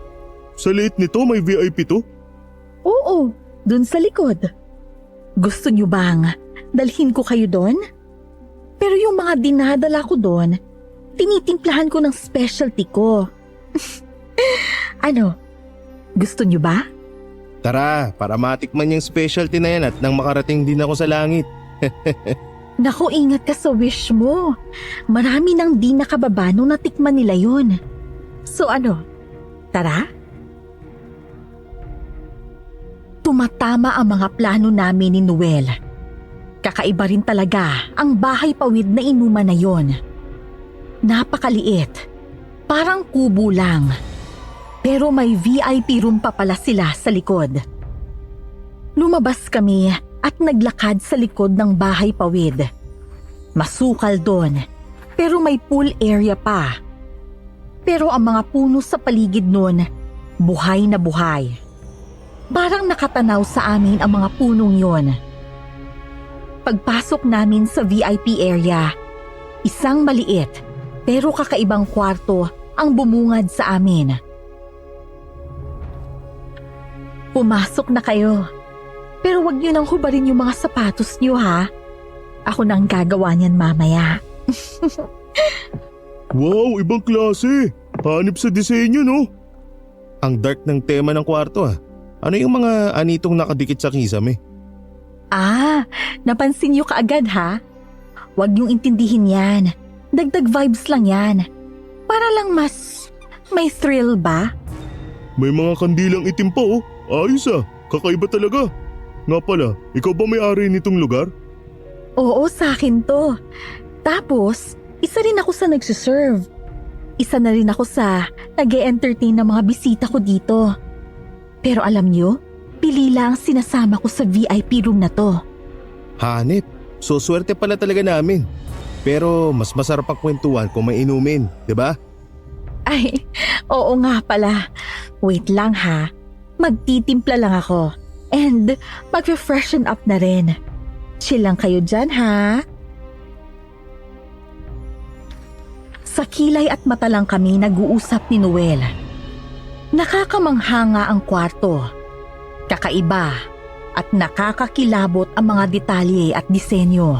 Speaker 4: Sa liit nito may VIP to?
Speaker 3: Oo, dun sa likod. Gusto niyo bang dalhin ko kayo doon? Pero yung mga dinadala ko doon, tinitimplahan ko ng specialty ko. Ano, gusto niyo ba?
Speaker 4: Tara, para matikman yung specialty na yan at nang makarating din ako sa langit.
Speaker 3: Naku, ingat ka sa wish mo. Marami nang di nakababa nung natikman nila yun. So ano, tara? Tumatama ang mga plano namin ni Noel. Kakaiba rin talaga ang bahay pawid na inuman na yon. Napakaliit, parang kubo lang. Pero may VIP room pa pala sila sa likod. Lumabas kami at naglakad sa likod ng bahay pawid. Masukal doon, pero may pool area pa. Pero ang mga puno sa paligid noon, buhay na buhay. Parang nakatanaw sa amin ang mga punong yon. Pagpasok namin sa VIP area, isang maliit pero kakaibang kwarto ang bumungad sa amin. Pumasok na kayo. Pero wag niyo nang hubarin yung mga sapatos niyo ha. Ako nang gagawa niyan mamaya.
Speaker 4: Wow, ibang klase. Hanip sa disenyo no? Ang dark ng tema ng kwarto ah. Ano yung mga anitong nakadikit sa kisame?
Speaker 3: Ah, napansin niyo kaagad ha? Wag niyong intindihin yan. Dagdag vibes lang yan. Para lang mas may thrill ba?
Speaker 4: May mga kandilang itim pa oh. Ayos ah, kakaiba talaga. Nga pala, ikaw ba may-ari nitong lugar?
Speaker 3: Oo, sa akin to. Tapos, isa rin ako sa nagsiserve. Isa na rin ako sa nag-e-entertain ng mga bisita ko dito. Pero alam niyo, pili lang sinasama ko sa VIP room na to.
Speaker 4: Hanip, so swerte pala talaga namin. Pero mas masarap ang kwentuhan kung may inumin, di ba?
Speaker 3: Ay, oo nga pala. Wait lang ha. Magtitimpla lang ako. And mag-freshen up na rin. Chill lang kayo dyan ha. Sa kilay at mata lang kami nag-uusap ni Noel. Nakakamangha nga ang kwarto. Kakaiba at nakakakilabot ang mga detalye at disenyo.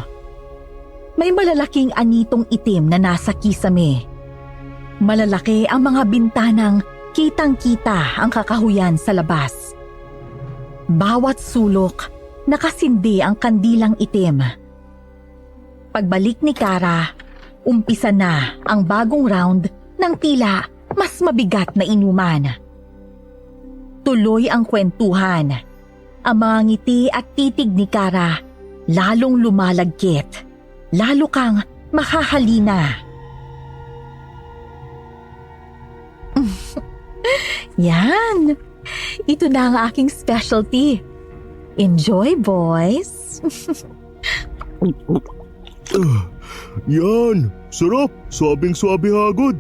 Speaker 3: May malalaking anitong itim na nasa kisame. Malalaki ang mga bintanang kitang-kita ang kakahuyan sa labas. Bawat sulok, nakasindi ang kandilang itim. Pagbalik ni Kara, umpisa na ang bagong round ng tila mas mabigat na inuman. Tuloy ang kwentuhan. Ang mga ngiti at titig ni Kara lalong lumalagkit. Lalo kang makahalina. Yan! Ito na ang aking specialty. Enjoy, boys!
Speaker 4: Yan! Sarap! Swabing-swabe hagod!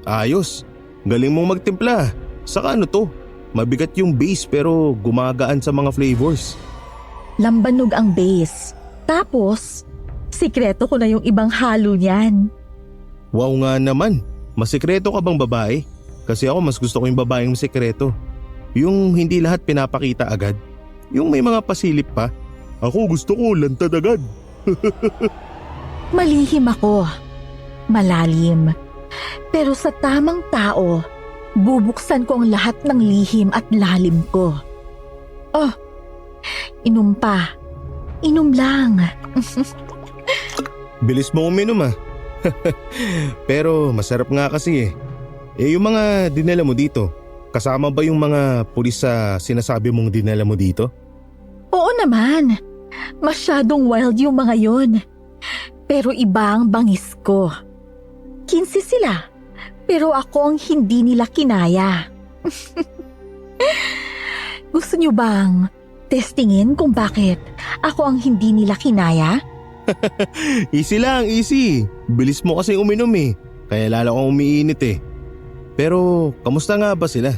Speaker 4: Ayos! Galing mong magtimpla. Saka ano to? Mabigat yung base pero gumagaan sa mga flavors.
Speaker 3: Lambanog ang base. Tapos, sikreto ko na yung ibang halo niyan.
Speaker 4: Wow nga naman! Masikreto ka bang babae? Kasi ako mas gusto ko yung babaeng masikreto. Yung hindi lahat pinapakita agad. Yung may mga pasilip pa. Ako gusto ko lantad agad.
Speaker 3: Malihim ako. Malalim. Pero sa tamang tao, bubuksan ko ang lahat ng lihim at lalim ko. Oh, inom pa. Inom lang.
Speaker 4: Bilis mo uminom ah. Pero masarap nga kasi eh. Eh yung mga dinala mo dito, kasama ba yung mga pulis sa sinasabi mong dinala mo dito?
Speaker 3: Oo naman. Masyadong wild yung mga yon. Pero iba ang bangis ko. 15 sila. Pero ako ang hindi nila kinaya. Gusto niyo bang testingin kung bakit ako ang hindi nila kinaya?
Speaker 4: Easy lang, easy. Bilis mo kasi uminom eh. Kaya lalo kang umiinit eh. Pero kamusta nga ba sila?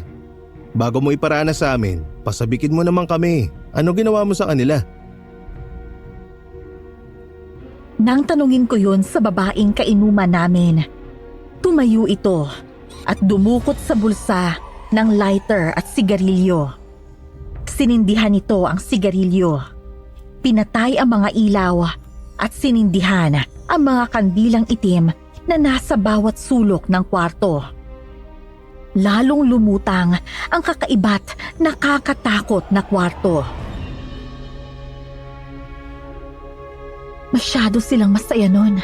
Speaker 4: Bago mo iparana sa amin, pasabikin mo naman kami. Ano ginawa mo sa kanila?
Speaker 3: Nang tanungin ko yun sa babaeng kainuman namin, tumayo ito at dumukot sa bulsa ng lighter at sigarilyo. Sinindihan ito ang sigarilyo. Pinatay ang mga ilaw at sinindihan ang mga kandilang itim na nasa bawat sulok ng kwarto. Lalong lumutang ang kakaiba't nakakatakot na kwarto. Masyado silang masaya nun.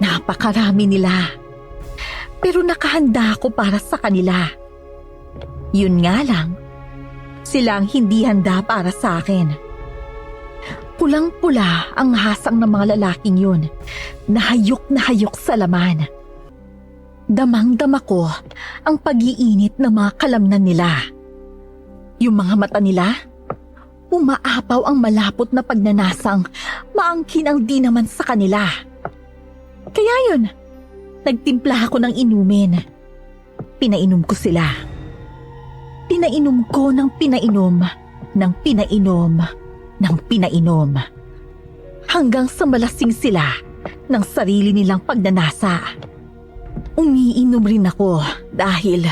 Speaker 3: Napakarami nila. Pero nakahanda ako para sa kanila. Yun nga lang, sila ang hindi handa para sa akin. Pulang-pula ang hasang ng mga lalaking yun. Nahayok na hayok sa laman. Damang-dama ko ang pag-iinit ng mga kalamnan nila. Yung mga mata nila, umaapaw ang malapot na pagnanasang maangkin ang di naman sa kanila. Kaya yun, nagtimpla ako ng inumin. Pinainom ko sila. Pinainom ko ng pinainom, ng pinainom, ng pinainom. Hanggang sa malasing sila ng sarili nilang pagnanasa. Umiinom rin ako dahil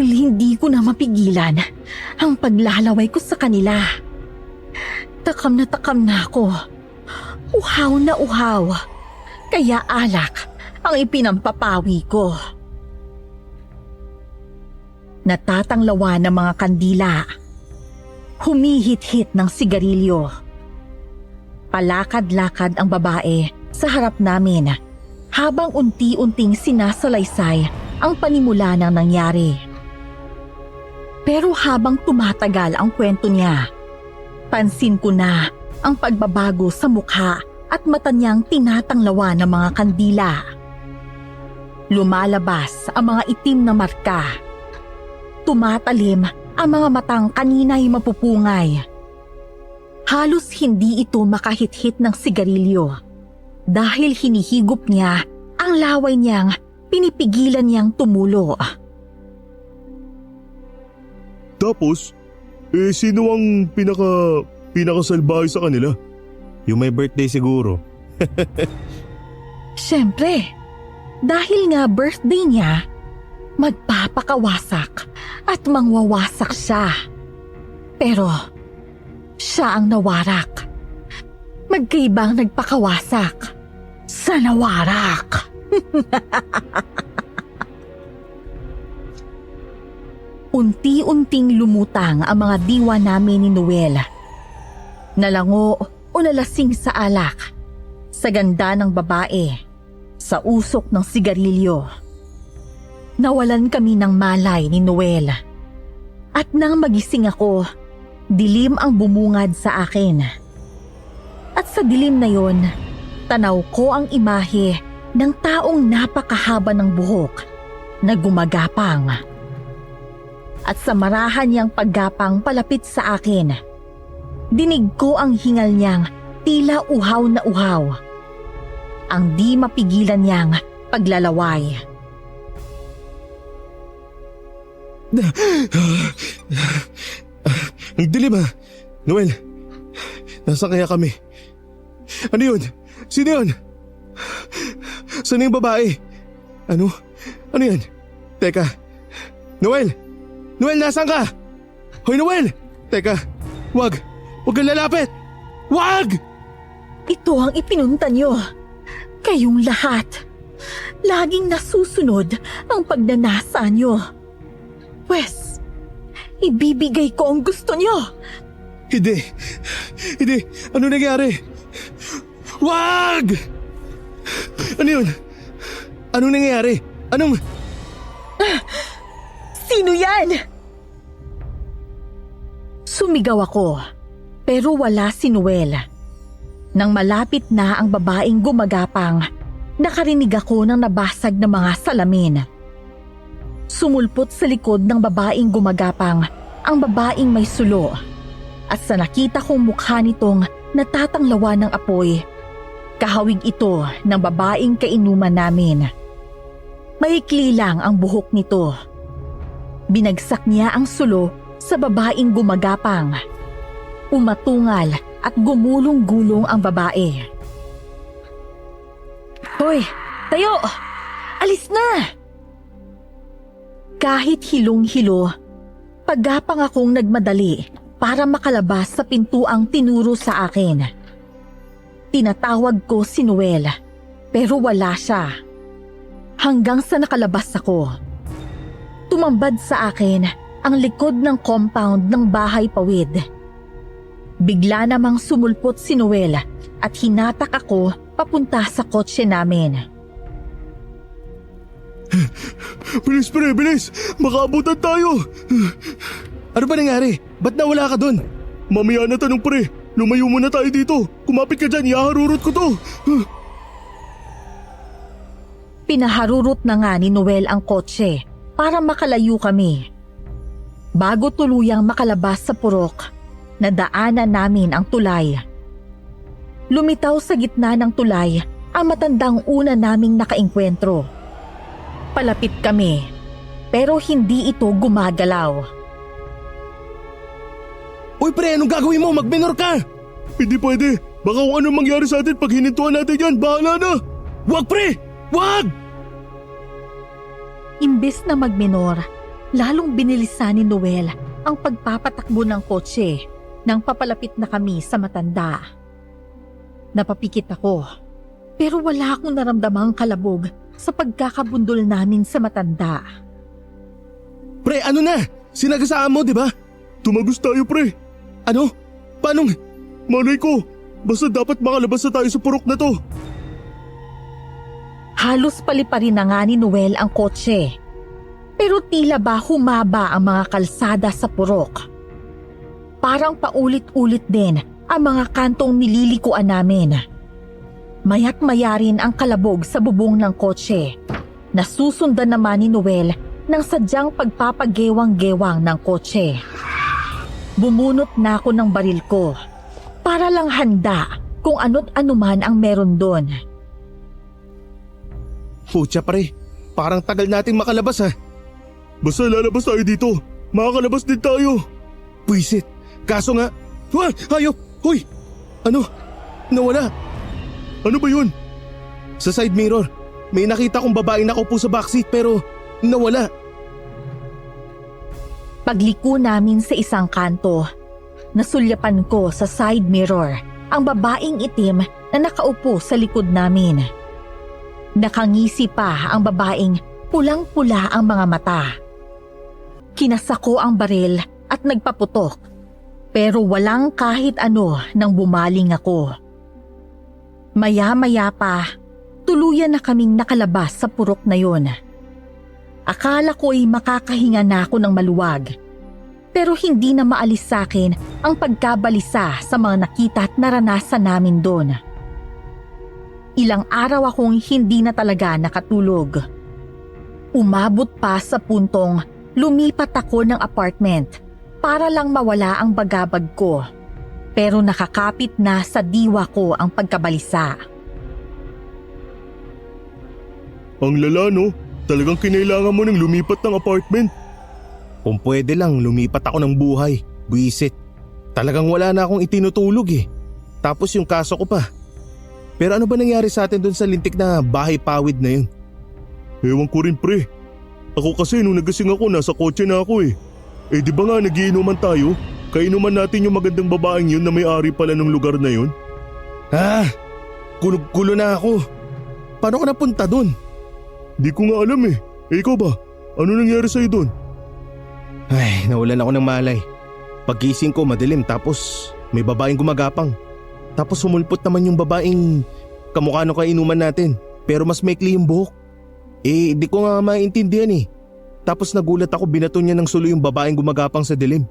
Speaker 3: hindi ko na mapigilan ang paglalaway ko sa kanila. Takam na ako. Uhaw na uhaw. Kaya alak ang ipinampapawi ko. Natatanglawan ng mga kandila. Humihit-hit ng sigarilyo. Palakad-lakad ang babae sa harap namin habang unti-unting sinasalaysay ang panimula ng nangyari. Pero habang tumatagal ang kwento niya, pansin ko na ang pagbabago sa mukha at mata niyang tinatanglawan ng mga kandila. Lumalabas ang mga itim na marka. Tumatalim ang mga matang kanina'y mapupungay. Halos hindi ito makahit-hit ng sigarilyo dahil hinihigop niya ang laway niyang pinipigilan niyang tumulo.
Speaker 4: Tapos, sino ang pinakasalbahe sa kanila? Yung may birthday siguro.
Speaker 3: Siyempre, dahil nga birthday niya, magpapakawasak at mangwawasak siya. Pero siya ang nawarak. Magkaibang nagpakawasak sa nawarak. Unti-unting lumutang ang mga diwa namin ni Noel. Nalango o nalasing sa alak, sa ganda ng babae, sa usok ng sigarilyo. Nawalan kami ng malay ni Noel. At nang magising ako, dilim ang bumungad sa akin. At sa dilim na yon, tanaw ko ang imahe ng taong napakahaba ng buhok na gumagapang. At sa marahan niyang paggapang palapit sa akin, dinig ko ang hingal niyang tila uhaw na uhaw. Ang di mapigilan niyang paglalaway.
Speaker 4: Ang dilim ha. Noel, nasaan kaya kami? Ano yun? Sino yun? Saan yung babae? Ano? Ano yan? Teka. Noel! Noel, nasaan ka? Hoy, Noel! Teka, wag kang lalapit! Wag!
Speaker 3: Ito ang ipinunta niyo. Kayong lahat. Laging nasusunod ang pagnanasa niyo. Pwes, ibibigay ko ang gusto niyo.
Speaker 4: Hindi. Ano nangyari? Wag! Ano yun? Anong nangyari?
Speaker 3: Sino yan? Sumigaw ako, pero wala si Noel. Nang malapit na ang babaeng gumagapang, nakarinig ako ng nabasag na mga salamin. Sumulpot sa likod ng babaeng gumagapang ang babaeng may sulo. At sa nakita kong mukha nitong natatanglawan ng apoy, kahawig ito ng babaeng kainuman namin. Maikli lang ang buhok nito. Binagsak niya ang sulo sa babaeng gumagapang. Umatungal at gumulong-gulong ang babae. Hoy, tayo! Alis na! Kahit hilong-hilo, paggapang akong nagmadali para makalabas sa pintuang tinuro sa akin. Tinatawag ko si Noel, pero wala siya. Hanggang sa nakalabas ako. Tumambad sa akin ang likod ng compound ng bahay pawid. Bigla namang sumulpot si Noel at hinatak ako papunta sa kotse namin.
Speaker 4: Bilis pre, bilis! Makaabutan tayo! Ano ba nangyari? Ba't nawala ka dun? Mamaya na tanong pre, lumayo muna tayo dito. Kumapit ka dyan, ihaharurot ko to.
Speaker 3: Pinaharurot na nga ni Noel ang kotse para makalayo kami. Bago tuluyang makalabas sa purok, nadaanan namin ang tulay. Lumitaw sa gitna ng tulay ang matandang una naming nakaengkwentro. Palapit kami, pero hindi ito gumagalaw.
Speaker 4: Uy pre, anong gagawin mo? Magminor ka! Hindi pwede. Baka kung anong mangyari sa atin pag hinintuan natin yan, bahala na! Wag pre! Wag!
Speaker 3: Imbes na magminor, lalong binilisan ni Noel ang pagpapatakbo ng kotse nang papalapit na kami sa matanda. Napapikit ako, pero wala akong naramdamang kalabog sa pagkakabundol namin sa matanda.
Speaker 4: Pre, ano na? Sinagasaan mo, di ba? Tumagos tayo, pre. Ano? Paano? Malay ko. Basta dapat makalabas na tayo sa purok na to.
Speaker 3: Halos paliparin na nga ni Noel ang kotse. Pero tila ba humaba ang mga kalsada sa purok. Parang paulit-ulit din ang mga kantong nililikuan namin. Maya't-maya rin ang kalabog sa bubong ng kotse. Nasusundan naman ni Noel ng sadyang pagpapagewang-gewang ng kotse. Bumunot na ako ng baril ko para lang handa kung ano't anuman ang meron doon.
Speaker 4: Pucha pre, parang tagal nating makalabas ha. Basta lalabas tayo dito, makakalabas din tayo. Pwisit, kaso nga, hayop, hoy! Ano? Nawala? Ano ba yun? Sa side mirror, may nakita kong babae nakaupo sa backseat pero nawala.
Speaker 3: Pagliko namin sa isang kanto, nasulyapan ko sa side mirror ang babaeng itim na nakaupo sa likod namin. Nakangisi pa ang babaeng pulang-pula ang mga mata. Kinasako ang baril at nagpaputok, pero walang kahit ano nang bumaling ako. Maya-maya pa, tuluyan na kaming nakalabas sa purok na yon. Akala ko'y makakahinga na ako ng maluwag, pero hindi na maalis sa akin ang pagkabalisa sa mga nakita at naranasan namin doon. Ilang araw akong hindi na talaga nakatulog. Umabot pa sa puntong lumipat ako ng apartment para lang mawala ang bagabag ko, pero nakakapit na sa diwa ko ang pagkabalisa.
Speaker 2: Ang lala no, talagang kinailangan mo ng lumipat ng apartment.
Speaker 4: Kung pwede lang, lumipat ako ng buhay. Buisit. Talagang wala na akong itinutulog eh. Tapos yung kaso ko pa. Pero ano ba nangyari sa atin dun sa lintik na bahay pawid na yun?
Speaker 2: Ewan ko rin pre. Ako kasi nung nagising ako nasa kotse na ako eh. Eh di ba nga nagiinuman tayo? Kainuman natin yung magandang babaeng yun na may-ari pala ng lugar na yun.
Speaker 4: Kulog-kulo na ako. Paano ka napunta dun?
Speaker 2: Di ko nga alam eh. Eh ikaw ba? Ano nangyari sa'yo doon?
Speaker 4: Ay, nawalan ako ng malay. Paggising ko madilim tapos may babaeng gumagapang. Tapos sumulpot naman yung babaeng kamukha nung kainuman natin. Pero mas maikli yung buhok. Eh, di ko nga maintindihan eh. Tapos nagulat ako, binato niya ng sulo yung babaeng gumagapang sa dilim.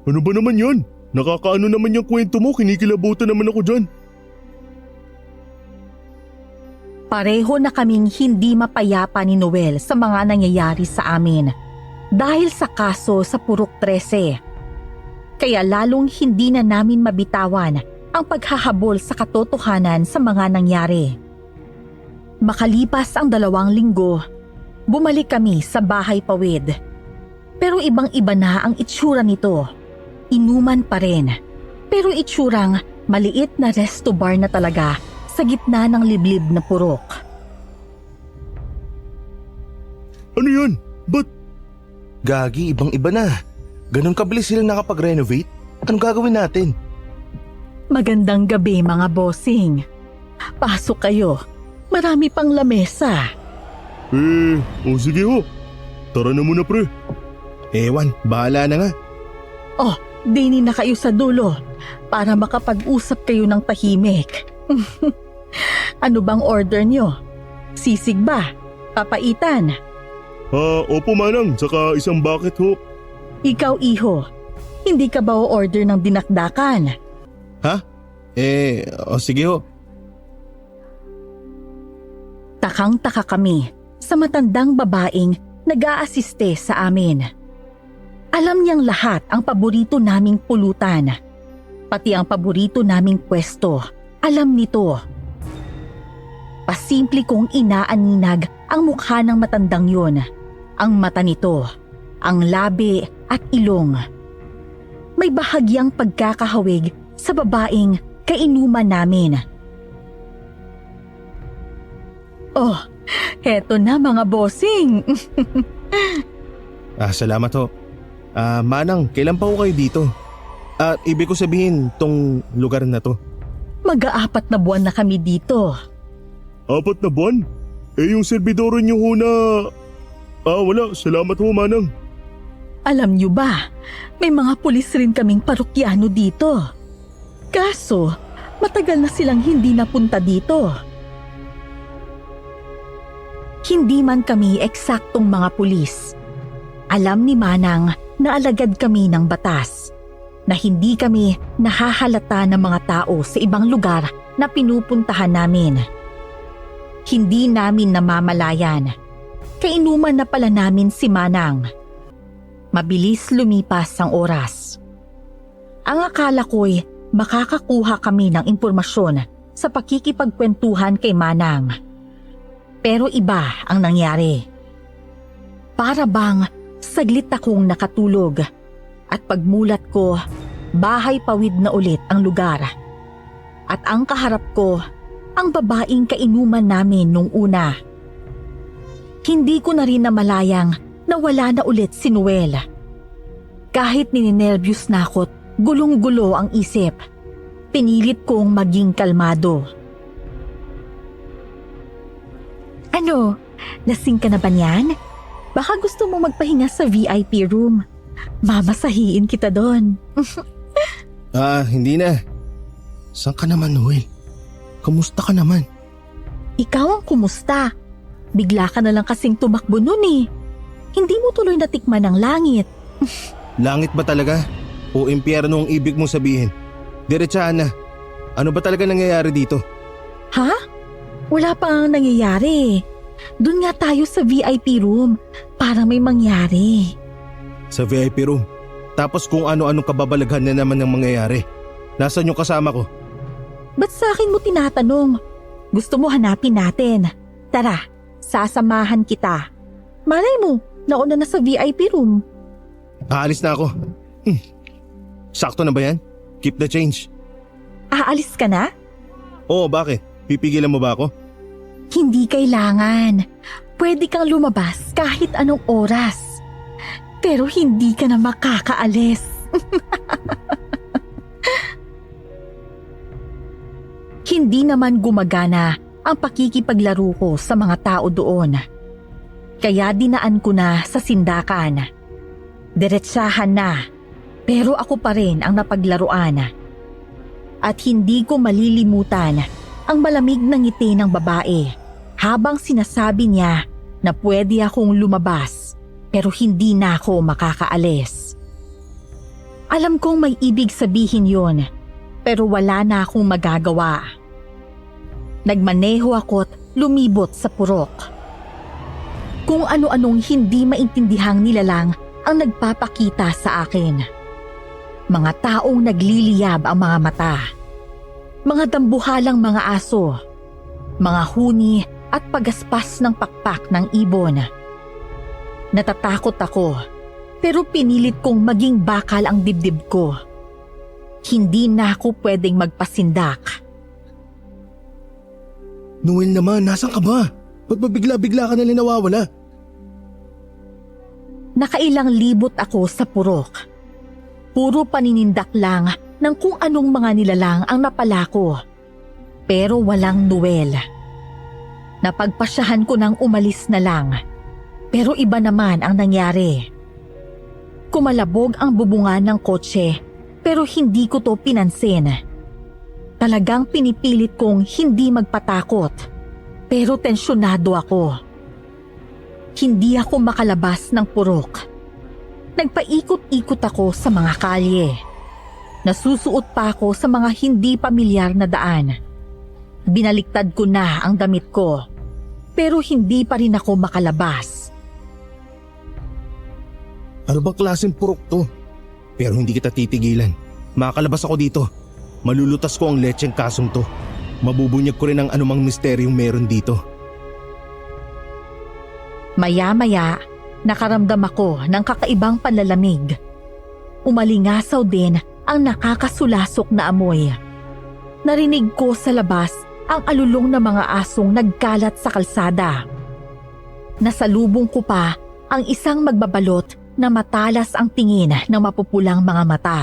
Speaker 2: Ano ba naman yan? Nakakaano naman yung kwento mo, kinikilabutan naman ako dyan.
Speaker 3: Pareho na kaming hindi mapayapa ni Noel sa mga nangyayari sa amin dahil sa kaso sa Purok 13. Kaya lalong hindi na namin mabitawan ang paghahabol sa katotohanan sa mga nangyari. Makalipas ang 2 linggo, bumalik kami sa bahay pawid. Pero ibang-iba na ang itsura nito. Inuman pa rin, pero itsurang maliit na resto bar na talaga sa gitna ng liblib na purok.
Speaker 2: Ano yan? Ba't?
Speaker 4: Gagi, ibang-iba na. Ganon kabilis sila nakapag-renovate? Anong gagawin natin?
Speaker 3: Magandang gabi mga bossing. Pasok kayo. Marami pang lamesa.
Speaker 2: Sige ho. Tara na muna pre.
Speaker 4: Ewan, bahala na nga.
Speaker 3: Oh, dini na kayo sa dulo para makapag-usap kayo ng tahimik. Ano bang order nyo? Sisig ba? Papaitan?
Speaker 2: Opo manang, saka isang bucket ho.
Speaker 3: Ikaw iho, hindi ka ba o-order ng dinakdakan?
Speaker 4: Ha? Sige ho.
Speaker 3: Takang-taka kami sa matandang babaeng nag-aasiste sa amin. Alam niyang lahat ang paborito naming pulutan. Pati ang paborito naming pwesto. Alam nito. Pasimple kong inaaninag ang mukha ng matandang yun. Ang mata nito, ang labi at ilong. May bahagyang pagkakahawig sa babaeng kainuman namin. Oh, heto na mga bossing.
Speaker 4: Salamat ho. Manang, kailan pa ho kayo dito? Ibig ko sabihin tong lugar na to.
Speaker 3: Mag-4 na buwan na kami dito.
Speaker 2: 4 na buwan? Yung servidoro niyo ho na... wala. Salamat ho manang.
Speaker 3: Alam niyo ba, may mga pulis rin kaming parokyano dito. Kaso, matagal na silang hindi napunta dito. Hindi man kami eksaktong mga pulis. Alam ni Manang na alagad kami ng batas, na hindi kami nahahalata ng mga tao sa ibang lugar na pinupuntahan namin. Hindi namin namamalayan. Kainuman na pala namin si Manang. Mabilis lumipas ang oras. Ang akala ko'y makakakuha kami ng impormasyon sa pakikipagkwentuhan kay Manang. Pero iba ang nangyari. Para bang saglit akong nakatulog at pagmulat ko, bahay pawid na ulit ang lugar. At ang kaharap ko, ang babaeng kainuman namin nung una. Hindi ko na rin namalayang na wala na ulit si Noel. Kahit ninenervyos na ako't gulong-gulo ang isip, pinilit kong maging kalmado. Ano, lasing ka na ba niyan? Baka gusto mo magpahinga sa VIP room. Mamasahiin kita doon.
Speaker 4: Hindi na. Saan ka naman, Noel? Kamusta ka naman?
Speaker 3: Ikaw ang kumusta? Bigla ka na lang kasing tumakbo nun eh. Hindi mo tuloy natikman ang langit.
Speaker 4: Langit ba talaga? O impyerno ang ibig mong sabihin? Diretsahan na. Ano ba talaga nangyayari dito?
Speaker 3: Ha? Wala pang nangyayari. Doon nga tayo sa VIP room para may mangyari.
Speaker 4: Sa VIP room. Tapos kung ano-anong kababalaghan na naman ang mangyayari. Nasaan yung kasama ko?
Speaker 3: Ba't sa akin mo tinatanong? Gusto mo hanapin natin. Tara, sasamahan kita. Malay mo, nauna na sa VIP room.
Speaker 4: Aalis na ako. Sakto na ba yan? Keep the change.
Speaker 3: Aalis ka na?
Speaker 4: Oo, bakit? Pipigilan mo ba ako?
Speaker 3: Hindi kailangan. Pwede kang lumabas kahit anong oras. Pero hindi ka na makakaalis. Hindi naman gumagana ang pakikipaglaro ko sa mga tao doon. Kaya dinaan ko na sa sindakan. Diretsahan na, pero ako pa rin ang napaglaruan. At hindi ko malilimutan ang malamig na ngiti ng babae habang sinasabi niya na pwede akong lumabas pero hindi na ako makakaalis. Alam kong may ibig sabihin yon, pero wala na akong magagawa. Nagmaneho ako't lumibot sa purok. Kung ano-anong hindi maintindihang nilalang ang nagpapakita sa akin. Mga taong nagliliyab ang mga mata. Mga dambuhalang mga aso. Mga huni at pagaspas ng pakpak ng ibon. Natatakot ako, pero pinilit kong maging bakal ang dibdib ko. Hindi na ako pwedeng magpasindak.
Speaker 4: Noel naman, nasan ka ba? Ba't ba bigla-bigla ka nalang nawawala?
Speaker 3: Nakailang libot ako sa purok. Puro paninindak lang ng kung anong mga nilalang ang napala ko. Pero walang Noel. Napagpasyahan ko nang umalis na lang. Pero iba naman ang nangyari. Kumalabog ang bubungan ng kotse pero hindi ko to pinansin. Talagang pinipilit kong hindi magpatakot pero tensyonado ako. Hindi ako makalabas ng purok. Nagpaikot-ikot ako sa mga kalye. Nasusuot pa ako sa mga hindi pamilyar na daan. Binaliktad ko na ang damit ko pero hindi pa rin ako makalabas.
Speaker 4: Ano bang klaseng purok to? Pero hindi kita titigilan. Makakalabas ako dito. Malulutas ko ang lecheng kasong to. Mabubunyag ko rin ang anumang misteryong meron dito.
Speaker 3: Maya-maya, nakaramdam ako ng kakaibang panlalamig. Umalingasaw din ang nakakasulasok na amoy. Narinig ko sa labas ang alulong na mga asong nagkalat sa kalsada. Nasalubong ko pa ang isang magbabalot na matalas ang tingin ng mapupulang mga mata.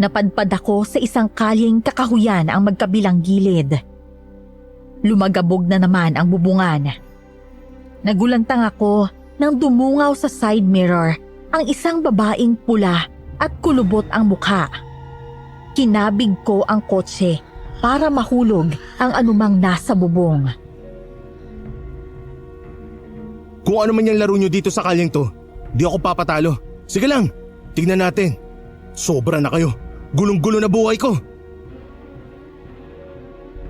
Speaker 3: Napadpad ako sa isang kalyeng kakahuyan ang magkabilang gilid. Lumagabog na naman ang bubungan. Nagulantang ako nang dumungaw sa side mirror ang isang babaeng pula at kulubot ang mukha. Kinabig ko ang kotse para mahulog ang anumang nasa bubong.
Speaker 4: Kung ano man yung laro nyo dito sa kalyeng to, di ako papatalo. Sige lang, tignan natin. Sobra na kayo. Gulong-gulo na buhay ko.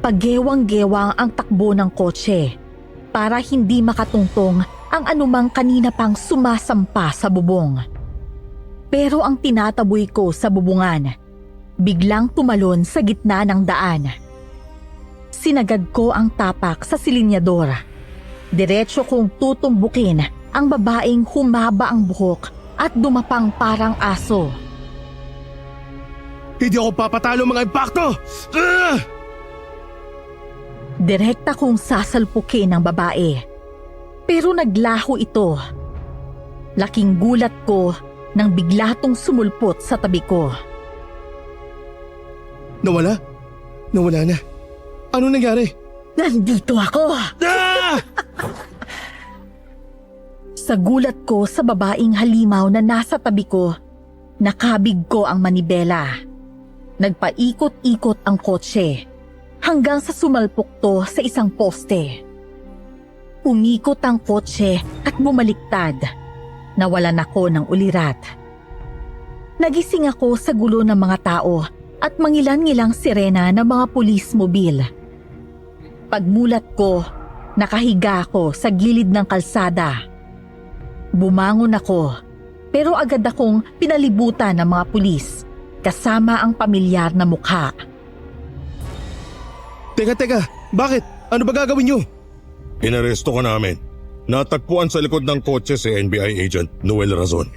Speaker 3: Paggewang-gewang ang takbo ng kotse para hindi makatungtong ang anumang kanina pang sumasampa sa bubong. Pero ang tinataboy ko sa bubungan, biglang tumalon sa gitna ng daan. Sinagad ko ang tapak sa silinyador. Diretso kong tutumbukin ang babaeng humaba ang buhok at dumapang parang aso.
Speaker 4: Hindi ako papatalo mga impakto!
Speaker 3: Direkta kong sasalpukin ng babae. Pero naglaho ito. Laking gulat ko nang bigla tong sumulpot sa tabi ko.
Speaker 4: Nawala? Nawala na. Ano nangyari?
Speaker 3: Nandito ako!
Speaker 1: Ah!
Speaker 3: Sa gulat ko sa babaeng halimaw na nasa tabi ko, nakabig ko ang manibela. Nagpaikot-ikot ang kotse hanggang sa sumalpok to sa isang poste. Umikot ang kotse at bumaliktad. Nawalan ako ng ulirat. Nagising ako sa gulo ng mga tao at mangilan-ngilang sirena ng mga pulis mobil. Pagmulat ko, nakahiga ako sa gilid ng kalsada. Bumangon ako, pero agad akong pinalibutan ng mga pulis kasama ang pamilyar na mukha.
Speaker 4: Teka, bakit? Ano ba gagawin niyo?
Speaker 2: Inaresto ka namin. Natagpuan sa likod ng kotse si NBI agent Noel Razon.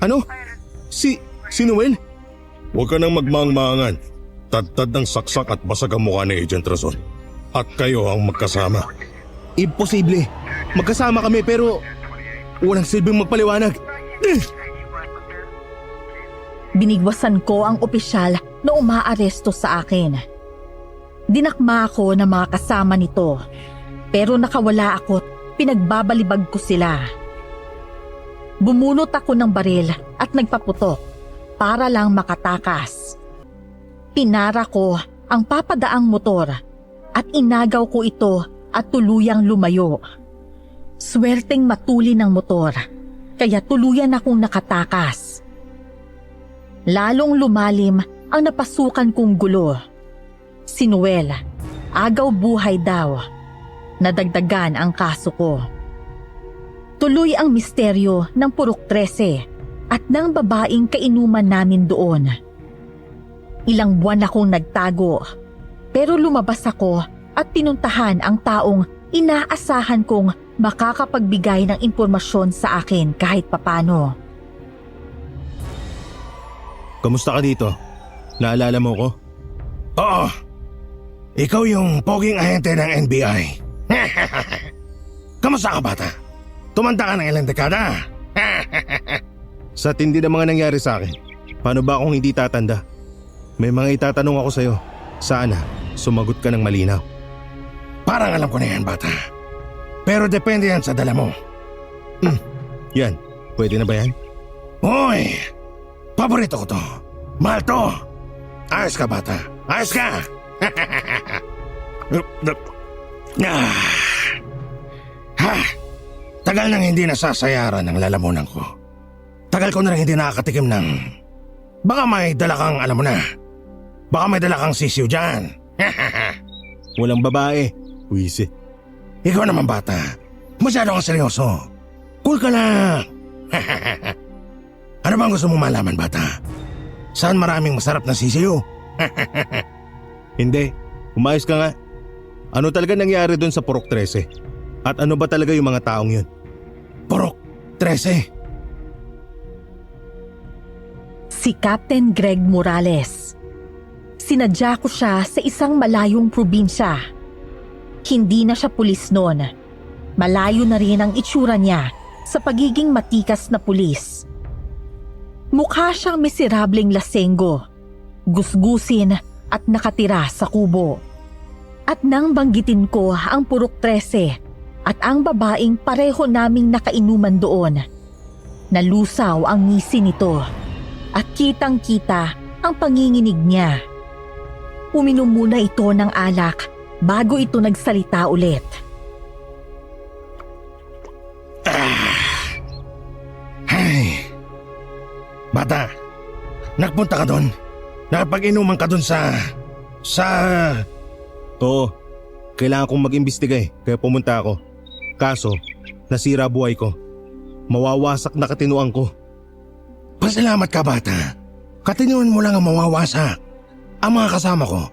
Speaker 4: Ano? Si Noel?
Speaker 2: Huwag ka nang magmaang-maangan. Tadtad ng saksak at basag ang mukha ni Agent Razon. At kayo ang magkasama.
Speaker 4: Imposible. Magkasama kami pero walang silbing magpaliwanag.
Speaker 3: Binigwasan ko ang opisyal na umaaresto sa akin. Dinakma ako ng mga kasama nito, pero nakawala ako't pinagbabalibag ko sila. Bumunot ako ng baril at nagpaputok para lang makatakas. Pinara ko ang papadaang motor at inagaw ko ito at tuluyang lumayo. Swerteng matuli ng motor, kaya tuluyan akong nakatakas. Lalong lumalim ang napasukan kong gulo. Si Noel, agaw buhay daw. Nadagdagan ang kaso ko. Tuloy ang misteryo ng Purok 13 at ng babaeng kainuman namin doon. Ilang buwan akong nagtago, pero lumabas ako at pinuntahan ang taong inaasahan kong makakapagbigay ng impormasyon sa akin kahit papano.
Speaker 4: Kamusta ka dito? Naalala mo ko?
Speaker 1: Oo. Ikaw yung poging ahente ng NBI. Kamusta ka, bata? Tumanda ka ng ilang dekada.
Speaker 4: Sa tindi ng mga nangyari sa akin, paano ba akong hindi tatanda? May mga itatanong ako sa'yo. Sana sumagot ka ng malinaw.
Speaker 1: Parang alam ko na yan, bata. Pero depende yan sa dala mo.
Speaker 4: Yan, pwede na ba yan?
Speaker 1: Hoy! Paborito ko to. Mahal to. Ayos ka, bata. Ayos ka. Tagal nang hindi nasasayaran ng lalamunan ko. Tagal ko na rin hindi nakakatikim ng... Baka may dala kang, alam mo na. Baka may dala kang sisiw dyan.
Speaker 4: Walang babae. Wisi.
Speaker 1: Ikaw naman, bata. Masyado kang seryoso. Cool ka lang. Ano bang gusto mong malaman, bata? Saan maraming masarap na sisiyo?
Speaker 4: Hindi. Umayos ka nga. Ano talaga nangyari doon sa Purok 13? At ano ba talaga yung mga taong yun?
Speaker 1: Purok 13.
Speaker 3: Si Captain Greg Morales. Sinadya ko siya sa isang malayong probinsya. Hindi na siya pulis noon. Malayo na rin ang itsura niya sa pagiging matikas na pulis. Mukha siyang miserableng lasenggo, gusgusin at nakatira sa kubo. At nang banggitin ko ang Purok 13 at ang babaeng pareho naming nakainuman doon, nalusaw ang ngisi nito at kitang-kita ang panginginig niya. Uminom muna ito ng alak bago ito nagsalita ulit.
Speaker 1: Ay. Bata, nagpunta ka doon? Nakapag-inuman ka doon sa...
Speaker 4: Oo. Kailangan kong mag-imbestiga kaya pumunta ako. Kaso, nasira buhay ko. Mawawasak na katinuan ko.
Speaker 1: Pasalamat ka, bata. Katinuan mo lang ang mawawasak. Ang mga kasama ko,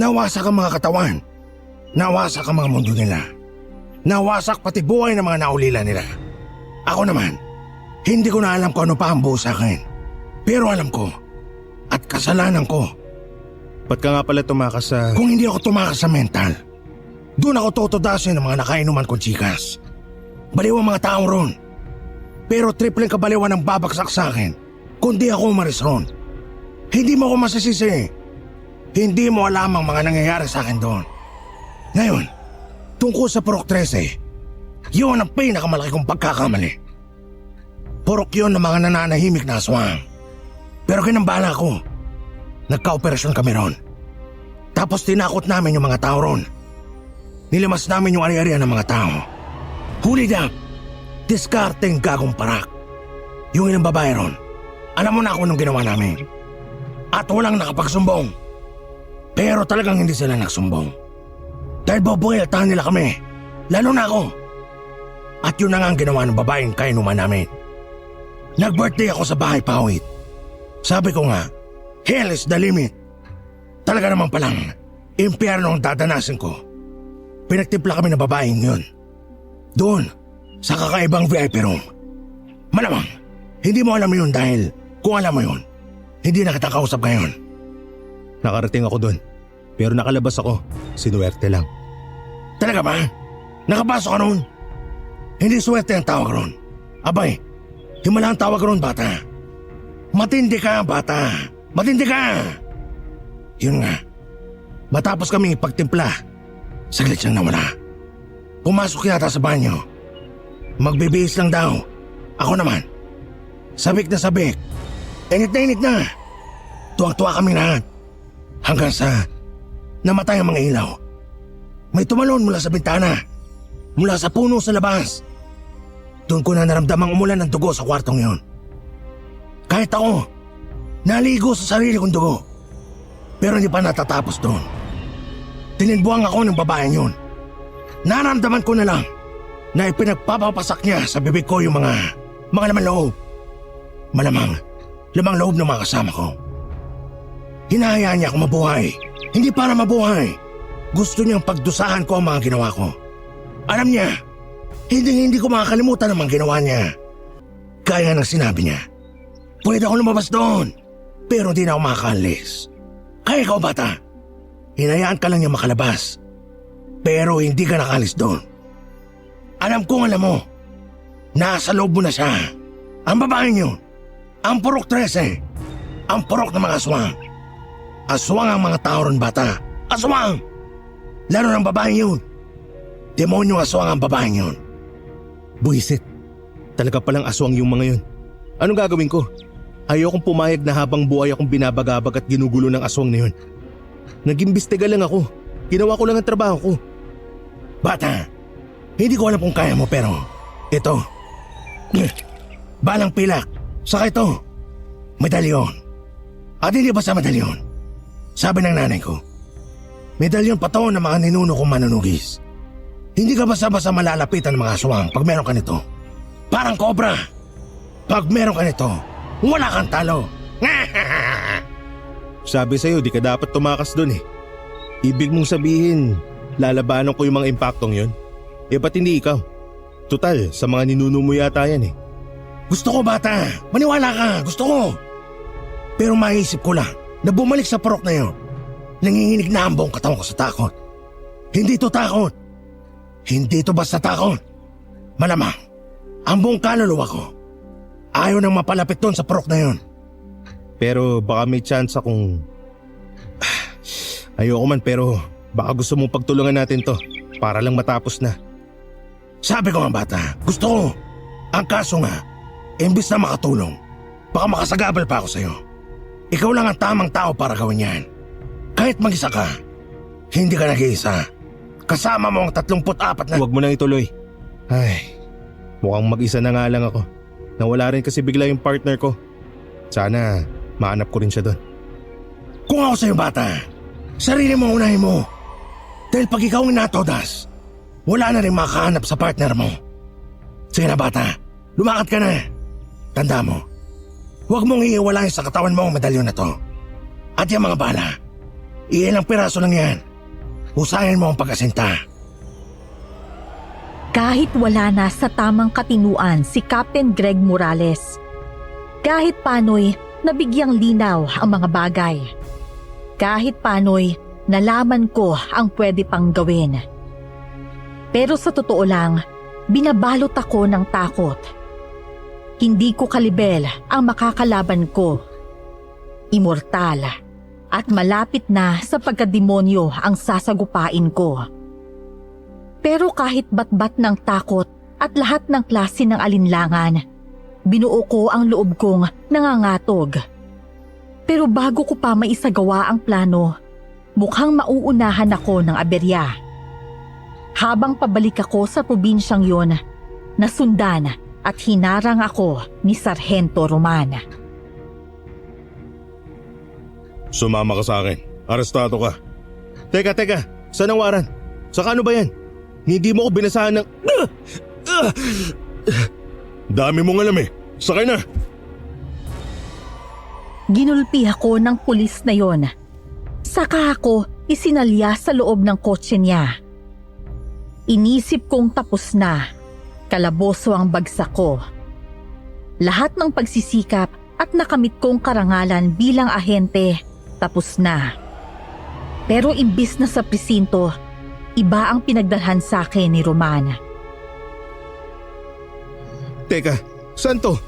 Speaker 1: nawasak ang mga katawan. Nawasak ang mga mundo nila. Nawasak pati buhay ng mga naulila nila. Ako naman, hindi ko na alam kung ano pa ang buo sa akin. Pero alam ko, at kasalanan ko.
Speaker 4: Ba't ka nga pala tumakas sa...
Speaker 1: Kung hindi ako tumakas sa mental, doon ako totodasin ng mga nakainuman kong chikas. Baliw ang mga taong ron. Pero tripleng kabaliwan ang babagsak sa akin kundi ako umalis ron. Hindi mo ako masisisi. Hindi mo alam ang mga nangyayari sa akin doon. Ngayon, tungkol sa Purok 13, yun ang pinakamalaki kong pagkakamali. Purok yun ng mga nananahimik na aswang. Pero kinambala ko, nagka-operasyon kami ron. Tapos tinakot namin yung mga tao ron. Nilimas namin yung ari-arian ng mga tao. Huli na, diskarteng gagong parak. Yung ilang babae ron, alam mo na ako nung ginawa namin. At walang nakapagsumbong. Pero talagang hindi sila nagsumbong. Dahil boboyaltahan nila kami, lalo na ako. At yun na nga ang ginawa ng babaeng kainuman namin. Nag-birthday ako sa bahay pawit. Sabi ko nga, hell is the limit. Talaga naman palang, impyerno ang dadanasin ko. Pinagtimpla kami ng babaeng yun. Doon, sa kakaibang VIP room. Malamang, hindi mo alam yun dahil kung alam mo yun, hindi na kita kausap ngayon.
Speaker 4: Nakarating ako doon. Pero nakalabas ako. Sinuwerte lang.
Speaker 1: Talaga ba? Nakapasok ka noon? Hindi swerte ang tawag ron. Abay, himala ang tawag ron, bata. Matindi ka, bata. Matindi ka! Yun nga. Matapos kami ipagtimpla, saglit siyang nawala. Pumasok yata sa banyo. Magbibihis lang daw. Ako naman. Sabik na sabik. Init na. Tuwang-tuwa kami lahat. Hanggang sa namatay ang mga ilaw. May tumalon mula sa bintana. Mula sa puno sa labas. Doon ko na naramdamang umulan ng dugo sa kwartong yon. Kahit ako, naligo sa sarili kong dugo. Pero hindi pa natatapos doon. Tinilbuhan ako ng babaeng yun. Naramdaman ko na lang na ipinagpapapasak niya sa bibig ko yung mga laman loob. Malamang, lamang loob ng mga kasama ko. Hinahayaan niya ako mabuhay. Hindi para mabuhay. Gusto niyang pagdusahan ko ang mga ginawa ko. Alam niya, hindi ko makakalimutan ang mga ginawa niya. Kaya ng sinabi niya, pwede ako lumabas doon, pero di na ako makakaalis. Kaya ikaw, bata, hinayaan ka lang niya makalabas, pero hindi ka nakaalis doon. Alam mo, nasa loob mo na siya. Ang babaeng yun, ang Purok 13, ang purok ng mga aswang. Aswang ang mga tao ron, bata. Aswang! Lalo ng babaeng yun. Demonyo aswang ang babaeng yun.
Speaker 4: Buisit. Talaga palang aswang yung mga yun. Anong gagawin ko? Ayokong pumayag na habang buhay akong binabagabag at ginugulo ng aswang na yun. Nag-imbestiga lang ako. Ginawa ko lang ang trabaho ko.
Speaker 1: Bata, hindi ko alam kung kaya mo pero ito. Balang pilak. Saka ito. Medalyon. At hindi ba sa medalyon? Sabi ng nanay ko, medalyon pa to ng mga ninuno kong manunugis. Hindi ka basta-basta malalapitan ng mga aswang pag meron ka nito. Parang cobra. Pag meron ka nito, wala kang talo.
Speaker 4: Sabi sa'yo, di ka dapat tumakas dun eh. Ibig mong sabihin, lalabanan ko yung mga impaktong yun? Eh ba't hindi ikaw? Tutal, sa mga ninuno mo yata yan eh.
Speaker 1: Gusto ko, bata. Maniwala ka. Gusto ko. Pero maisip ko lang na bumalik sa purok na yun. Nanginginig na ang buong katawan ko sa takot. Hindi to takot. Hindi to basta takot. Malamang, ang buong kaluluwa ko ayaw nang mapalapit doon sa purok na yun.
Speaker 4: Pero baka may chance akong... Ayoko man pero baka gusto mong pagtulungan natin to para lang matapos na.
Speaker 1: Sabi ko nga, bata, gusto ko. Ang kaso nga, imbis na makatulong, baka makasagabal pa ako sa'yo. Ikaw lang ang tamang tao para gawin yan. Kahit mag-isa ka, hindi ka nag-iisa. Kasama mo ang 34 na...
Speaker 4: Huwag mo nang ituloy. Ay, mukhang mag-isa na nga lang ako. Nawala rin kasi bigla yung partner ko. Sana mahanap ko rin siya doon.
Speaker 1: Kung ako sa'yo, bata, sarili mo unahin mo. Dahil pag ikaw ang inatodas, wala na rin makahanap sa partner mo. Sige na, bata, lumakad ka na. Tanda mo, huwag mong iiwalayin sa katawan mo ang medalyon na to. At yung mga bala, iilang piraso lang yan. Usahin mo ang pagkasinta.
Speaker 3: Kahit wala na sa tamang katinuan si Captain Greg Morales, kahit pano'y nabigyang linaw ang mga bagay. Kahit pano'y nalaman ko ang pwede pang gawin. Pero sa totoo lang, binabalot ako ng takot. Hindi ko kalibel ang makakalaban ko. Immortal at malapit na sa pagkademonyo ang sasagupain ko. Pero kahit batbat ng takot at lahat ng klase ng alinlangan, binuo ko ang loob kong nangangatog. Pero bago ko pa maisagawa ang plano, mukhang mauunahan ako ng aberya. Habang pabalik ako sa probinsyang yon, nasundan at hinarang ako ni Sargento Roman.
Speaker 2: Sumama ka sa akin. Arestado ka.
Speaker 4: Teka, saan ang waran? Saka ano ba yan? Hindi mo ko binasahan ng...
Speaker 2: Dami mong alam eh. Sakay na.
Speaker 3: Ginulpi ako ng pulis na yon. Saka ako isinalya sa loob ng kotse niya. Inisip kong tapos na. Kalaboso ang bagsak ko. Lahat ng pagsisikap at nakamit kong karangalan bilang ahente, tapos na. Pero imbis na sa presinto, iba ang pinagdalhan sa akin ni Roman.
Speaker 4: Teka, saan to?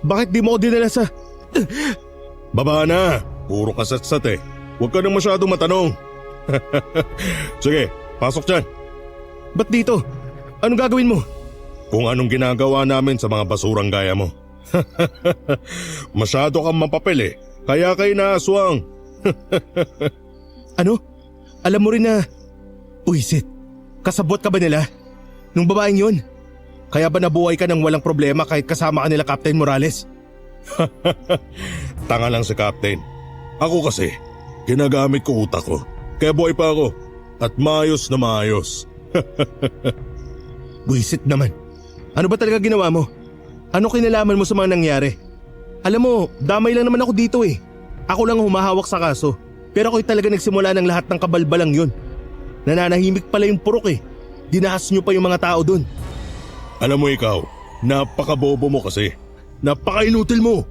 Speaker 4: Bakit di mo ko dinala sa...
Speaker 2: Baba na. Puro kasatsat eh. Huwag ka nang masyadong matanong. Sige, pasok dyan.
Speaker 4: Ba't dito? Anong gagawin mo?
Speaker 2: Kung anong ginagawa namin sa mga basurang gaya mo. Masyado kang mapapel eh. Kaya kayo naaswang.
Speaker 4: Ano? Alam mo rin na... Puisit, kasabot ka ba nila? Nung babaeng yun? Kaya ba nabuhay ka ng walang problema kahit kasama ka nila Captain Morales?
Speaker 2: Tanga lang si Captain. Ako kasi, ginagamit ko utak ko. Kaya buhay pa ako. At maayos na maayos.
Speaker 4: Buisit naman. Ano ba talaga ginawa mo? Ano kinalaman mo sa mga nangyari? Alam mo, damay lang naman ako dito eh. Ako lang humahawak sa kaso. Pero ako'y talaga nagsimula ng lahat ng kabalbalang yun. Nananahimik pala yung purok eh. Dinahas nyo pa yung mga tao dun.
Speaker 2: Alam mo ikaw, napakabobo mo kasi. Napaka-inutil mo.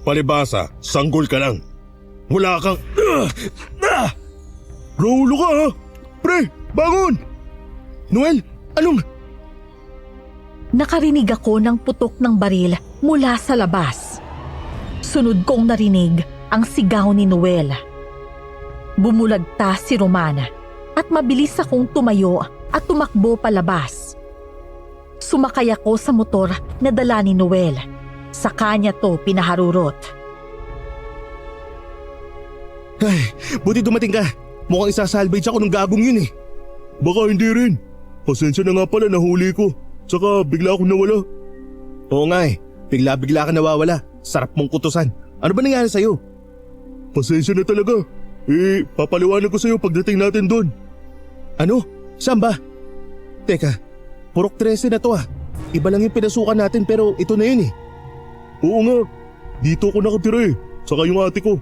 Speaker 2: Palibasa, sanggol ka lang. Wala kang... Rolo ka ha? Pre, bangon!
Speaker 4: Noel, anong...
Speaker 3: Nakarinig ako ng putok ng baril mula sa labas. Sunod kong narinig ang sigaw ni Noel. Bumulagta si Romana at mabilis akong tumayo at tumakbo palabas. Sumakay ako sa motor na dala ni Noel. Sa kanya to pinaharurot.
Speaker 4: Ay, buti dumating ka. Mukhang isasalvage ako ng gagong yun eh.
Speaker 2: Baka hindi rin. Pasensya na nga pala, nahuli ko. Tsaka bigla akong nawala.
Speaker 4: Oo nga eh, bigla-bigla ka nawawala. Sarap mong kutusan. Ano ba nangyari sa'yo?
Speaker 2: Pasensya na talaga. Papaliwanag ko sa'yo pagdating natin doon.
Speaker 4: Ano? Saan ba? Teka, purok 13 na to ah. Iba lang yung pinasukan natin pero ito na yun eh.
Speaker 2: Oo nga, dito ako nakatira eh. Saka yung ate ko.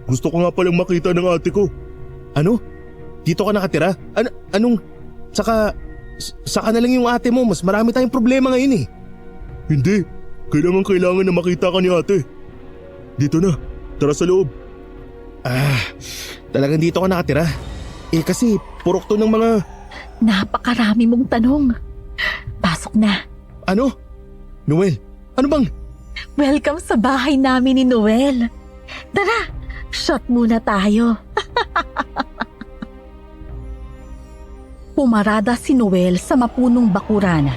Speaker 2: Gusto ko nga palang makita ng ate ko.
Speaker 4: Ano? Dito ka nakatira? Anong... Saka na lang yung ate mo, mas marami tayong problema ngayon eh.
Speaker 2: Hindi, kailangan na makita ka ni ate. Dito na, tara sa loob.
Speaker 4: Talagang dito ka nakatira? Eh kasi purok to ng mga...
Speaker 3: Napakarami mong tanong. Pasok na.
Speaker 4: Ano? Noel, ano bang...
Speaker 3: Welcome sa bahay namin ni Noel. Tara, shot muna tayo. Pumarada si Noel sa mapunong bakuran.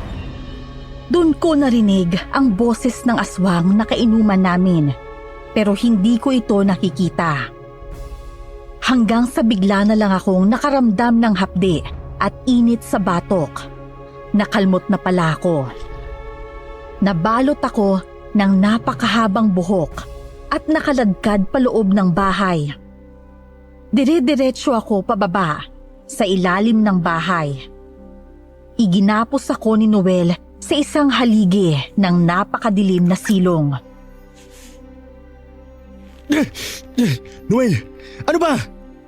Speaker 3: Doon ko narinig ang boses ng aswang na kainuman namin, pero hindi ko ito nakikita. Hanggang sa bigla na lang akong nakaramdam ng hapde at init sa batok. Nakalmot na pala ako. Nabalot ako ng napakahabang buhok at nakaladkad paloob ng bahay. Dire-diretso ako pababa sa ilalim ng bahay. Iginapos ako ni Noel sa isang haligi ng napakadilim na silong.
Speaker 4: Noel, ano ba?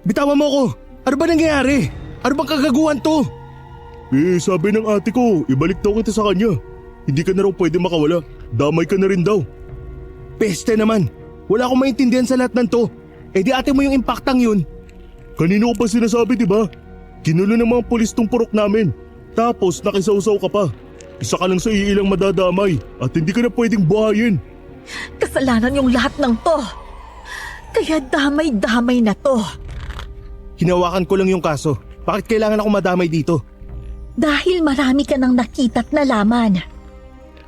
Speaker 4: Bitawan mo ako. Ano ba nangyayari? Ano bang kagaguhan to?
Speaker 2: Sabi ng ate ko, ibalik daw kita sa kanya. Hindi ka na raw pwede makawala. Damay ka na rin daw.
Speaker 4: Peste naman. Wala akong maintindihan sa lahat ng to. Eh di ate mo yung impaktang yun.
Speaker 2: Kanino ko pa sinasabi, di ba? Ginulo ng mga pulis tong purok namin. Tapos nakisawsaw ka pa.
Speaker 4: Isa ka lang sa iilang madadamay at hindi ka na pwedeng buhayin.
Speaker 3: Kasalanan yung lahat ng to. Kaya damay-damay na to.
Speaker 4: Hinawakan ko lang yung kaso. Bakit kailangan ako madamay dito?
Speaker 3: Dahil marami ka nang nakita't nalaman.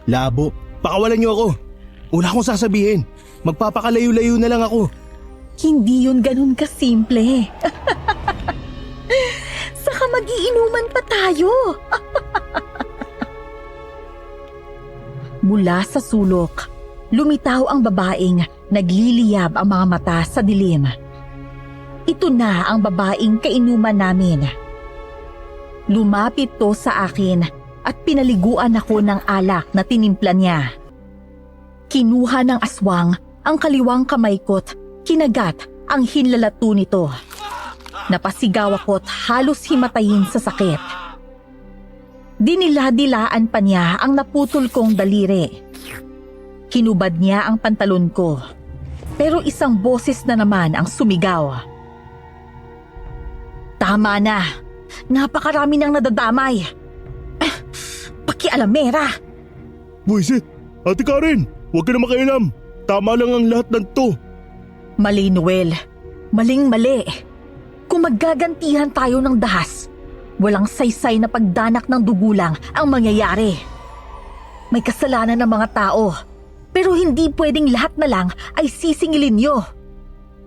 Speaker 4: Labo, pakawalan niyo ako. Wala akong sasabihin. Magpapakalayo-layo na lang ako.
Speaker 3: Hindi yun ganun kasimple. Saka magiinuman pa tayo. Mula sa sulok, lumitaw ang babaeng nagliliyab ang mga mata sa dilim. Ito na ang babaeng kainuman namin. Lumapit to sa akin at pinaliguan ako ng alak na tinimpla niya. Kinuha ng aswang ang kaliwang kamay ko't kinagat ang hinlalato nito. Napasigaw ako't halos himatayin sa sakit. Dinila-dilaan pa niya ang naputol kong daliri. Kinubad niya ang pantalon ko. Pero isang boses na naman ang sumigaw. Tama na! Napakarami nang nadadamay! Pakialamera!
Speaker 4: Buisit! Ate Karen! Huwag ka na makialam! Tama lang ang lahat ng to!
Speaker 3: Mali, Noel. Maling-mali. Kung maggagantihan tayo ng dahas, walang saysay na pagdanak ng dugulang ang mangyayari. May kasalanan ng mga tao, pero hindi pwedeng lahat na lang ay sisingilin nyo.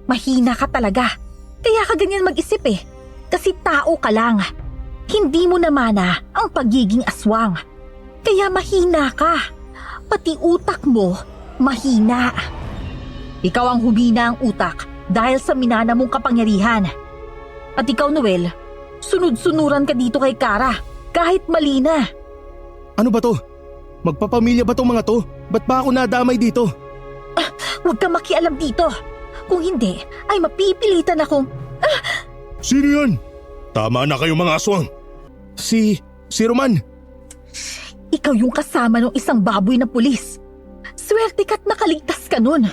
Speaker 3: Mahina ka talaga, kaya ka ganyan mag-isip eh. Kasi tao ka lang. Hindi mo namana ang pagiging aswang. Kaya mahina ka. Pati utak mo, mahina. Ikaw ang humina ang utak dahil sa minana mong kapangyarihan. At ikaw, Noel, sunod-sunuran ka dito kay Kara kahit mali na.
Speaker 4: Ano ba to? Magpapamilya ba tong mga to? Ba't ba ako nadamay dito?
Speaker 3: Huwag kang makialam dito. Kung hindi, ay mapipilitan akong...
Speaker 4: Sino yan?
Speaker 2: Tama na kayo mga aswang.
Speaker 4: Si Roman.
Speaker 3: Ikaw yung kasama ng isang baboy na pulis. Swerte ka't nakaligtas ka nun.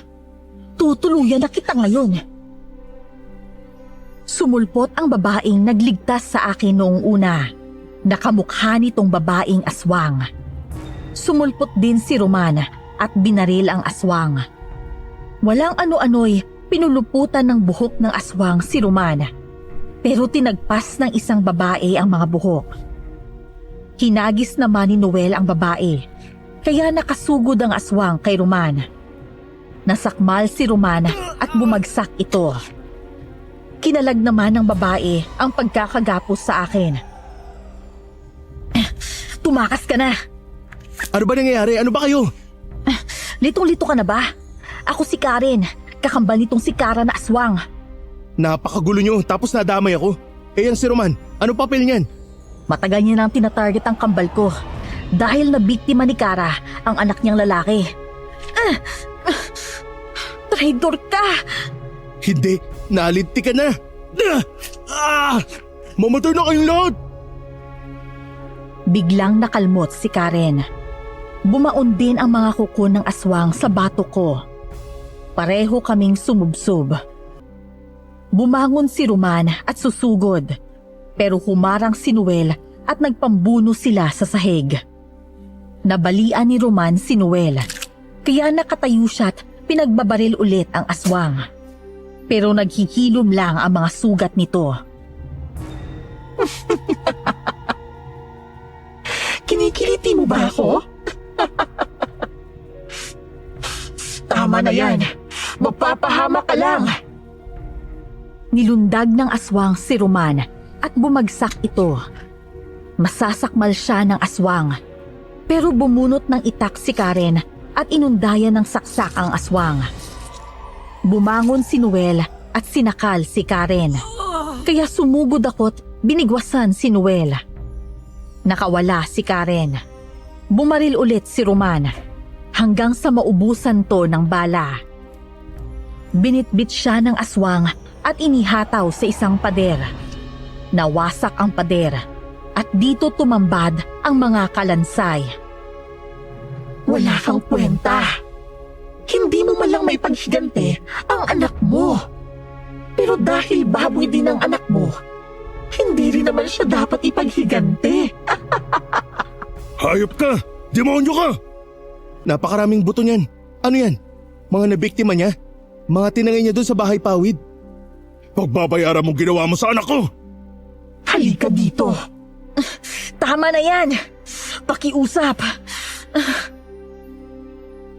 Speaker 3: Tutuluyan na kita ngayon. Sumulpot ang babaeng nagligtas sa akin noong una. Nakamukha nitong babaeng aswang. Sumulpot din si Roman at binaril ang aswang. Walang ano-ano'y pinuluputan ng buhok ng aswang si Roman. Pero tinagpas ng isang babae ang mga buhok. Hinagis naman ni Noel ang babae, kaya nakasugod ang aswang kay Roman. Nasakmal si Roman at bumagsak ito. Kinalag naman ng babae ang pagkakagapos sa akin. Tumakas ka na!
Speaker 4: Ano ba nangyayari? Ano ba kayo?
Speaker 3: Litong-lito ka na ba? Ako si Karen, kakambal nitong si Kara na aswang.
Speaker 4: Napakagulo nyo tapos nadamay ako. Eh yan si Roman, ano papel niyan?
Speaker 3: Matagal niya nang tinatarget ang kambal ko dahil nabiktima ni Kara ang anak niyang lalaki. Traidor ka!
Speaker 4: Hindi, nalinti ka na. Mamatay na kayong lahat!
Speaker 3: Biglang nakalmot si Karen. Bumaon din ang mga kuko ng aswang sa bato ko. Pareho kaming sumubsob. Bumangon si Roman at susugod, pero humarang si Noel at nagpambuno sila sa sahig. Nabalian ni Roman si Noel, kaya nakatayo siya at pinagbabaril ulit ang aswang. Pero naghihilom lang ang mga sugat nito. Kinikiliti mo ba ako? Tama na yan. Magpapahama ka lang. Nilundag ng aswang si Roman at bumagsak ito. Masasakmal siya ng aswang. Pero bumunot ng itak si Karen at inundayan ng saksak ang aswang. Bumangon si Noel at sinakal si Karen. Kaya sumugod ako't binigwasan si Noel. Nakawala si Karen. Bumaril ulit si Roman hanggang sa maubusan to ng bala. Binitbit siya ng aswang at inihataw sa isang pader. Nawasak ang pader at dito tumambad ang mga kalansay. Wala kang kwenta. Hindi mo man lang may paghigante ang anak mo. Pero dahil baboy din ang anak mo, hindi rin naman siya dapat ipaghigante.
Speaker 2: Hayop ka! Demonyo ka!
Speaker 4: Napakaraming buto niyan. Ano yan? Mga nabiktima niya? Mga tinangay niya doon sa bahay pawid?
Speaker 2: Pagbabayaran mong ginawa mo sa anak ko!
Speaker 3: Halika dito. Tama na yan. Pakiusap.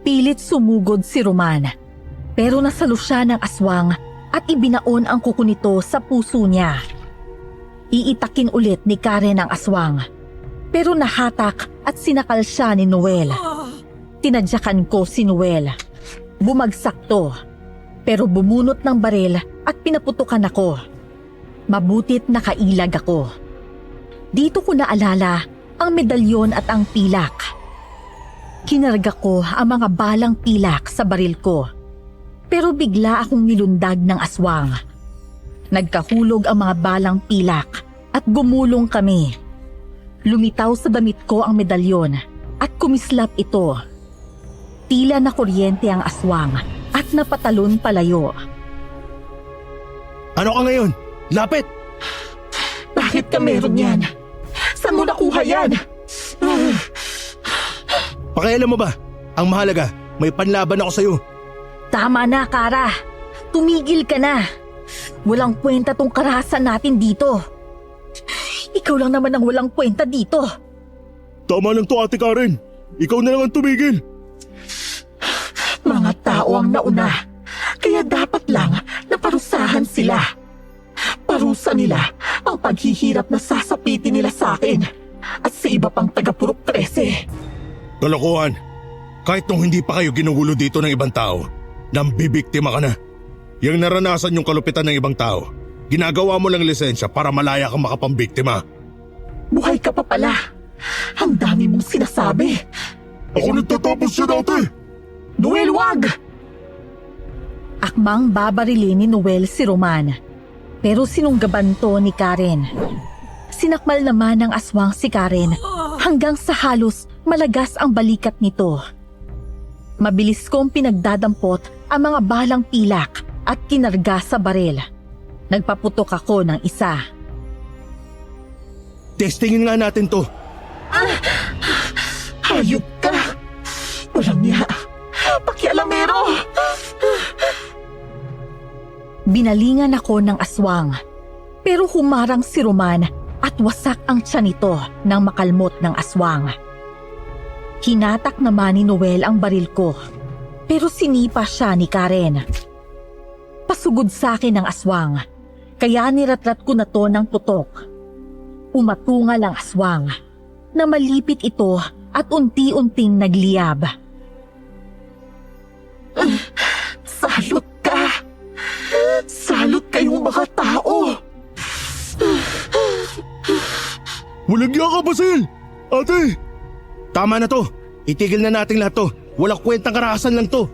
Speaker 3: Pilit sumugod si Roman. Pero nasalo siya ng aswang at ibinaon ang kuko nito sa puso niya. Iitakin ulit ni Karen ang aswang. Pero nahatak at sinakal siya ni Noel. Tinadyakan ko si Noel. Bumagsak to. Pero bumunot ng baril at pinaputukan ako. Mabutit nakailag ako. Dito ko naalala ang medalyon at ang pilak. Kinarga ko ang mga balang pilak sa baril ko. Pero bigla akong nilundag ng aswang. Nagkahulog ang mga balang pilak at gumulong kami. Lumitaw sa damit ko ang medalyon at kumislap ito. Tila na kuryente ang aswang at napatalon palayo.
Speaker 4: Ano ka ngayon? Lapit!
Speaker 3: Bakit ka meron yan? Saan mo nakuha yan?
Speaker 4: Pakialam mo ba? Ang mahalaga, may panlaban ako sa'yo.
Speaker 3: Tama na, Kara. Tumigil ka na. Walang kwenta tong karahasan natin dito. Ikaw lang naman ang walang kwenta dito.
Speaker 2: Tama lang to, Ate Karen. Ikaw na lang ang tumigil.
Speaker 3: Mga tao ang nauna. Kaya dapat lang na parusahan sila. Parusa nila ang paghihirap na sasapitin nila sa akin at sa iba pang taga-Purok 13.
Speaker 2: Kalokohan. Kahit nung hindi pa kayo ginugulo dito ng ibang tao, nang bibiktima ka na. Yung naranasan yung kalupitan ng ibang tao, ginagawa mo lang lisensya para malaya kang makapambiktima.
Speaker 3: Buhay ka pa pala. Ang dami mong sinasabi.
Speaker 2: Ako nagtatapos siya dati.
Speaker 3: Noel, wag! Akmang babarilin ni Noel si Roman. Pero sinunggaban to ni Karen. Sinakmal naman ng aswang si Karen hanggang sa halos malagas ang balikat nito. Mabilis kong pinagdadampot ang mga balang pilak at kinarga sa baril. Nagpaputok ako ng isa.
Speaker 4: Testingin nga natin to.
Speaker 3: Hayop ka! Walang niya! Pakialamero! Binalingan ako ng aswang. Pero humarang si Roman at wasak ang tiyan nito nang makalmot ng aswang. Hinatak naman ni Noel ang baril ko. Pero sinipa siya ni Karen. Pasugod sa akin ang aswang. Kaya niratrat ko na to ng putok. Umatungal ang aswang. Namalipit ito at unti-unting nagliyab. Salot ka! Salot kayong mga tao!
Speaker 2: Walang giya ka, Basil! Ate!
Speaker 4: Tama na to. Itigil na natin lahat to. Walang kwentang karahasan lang to.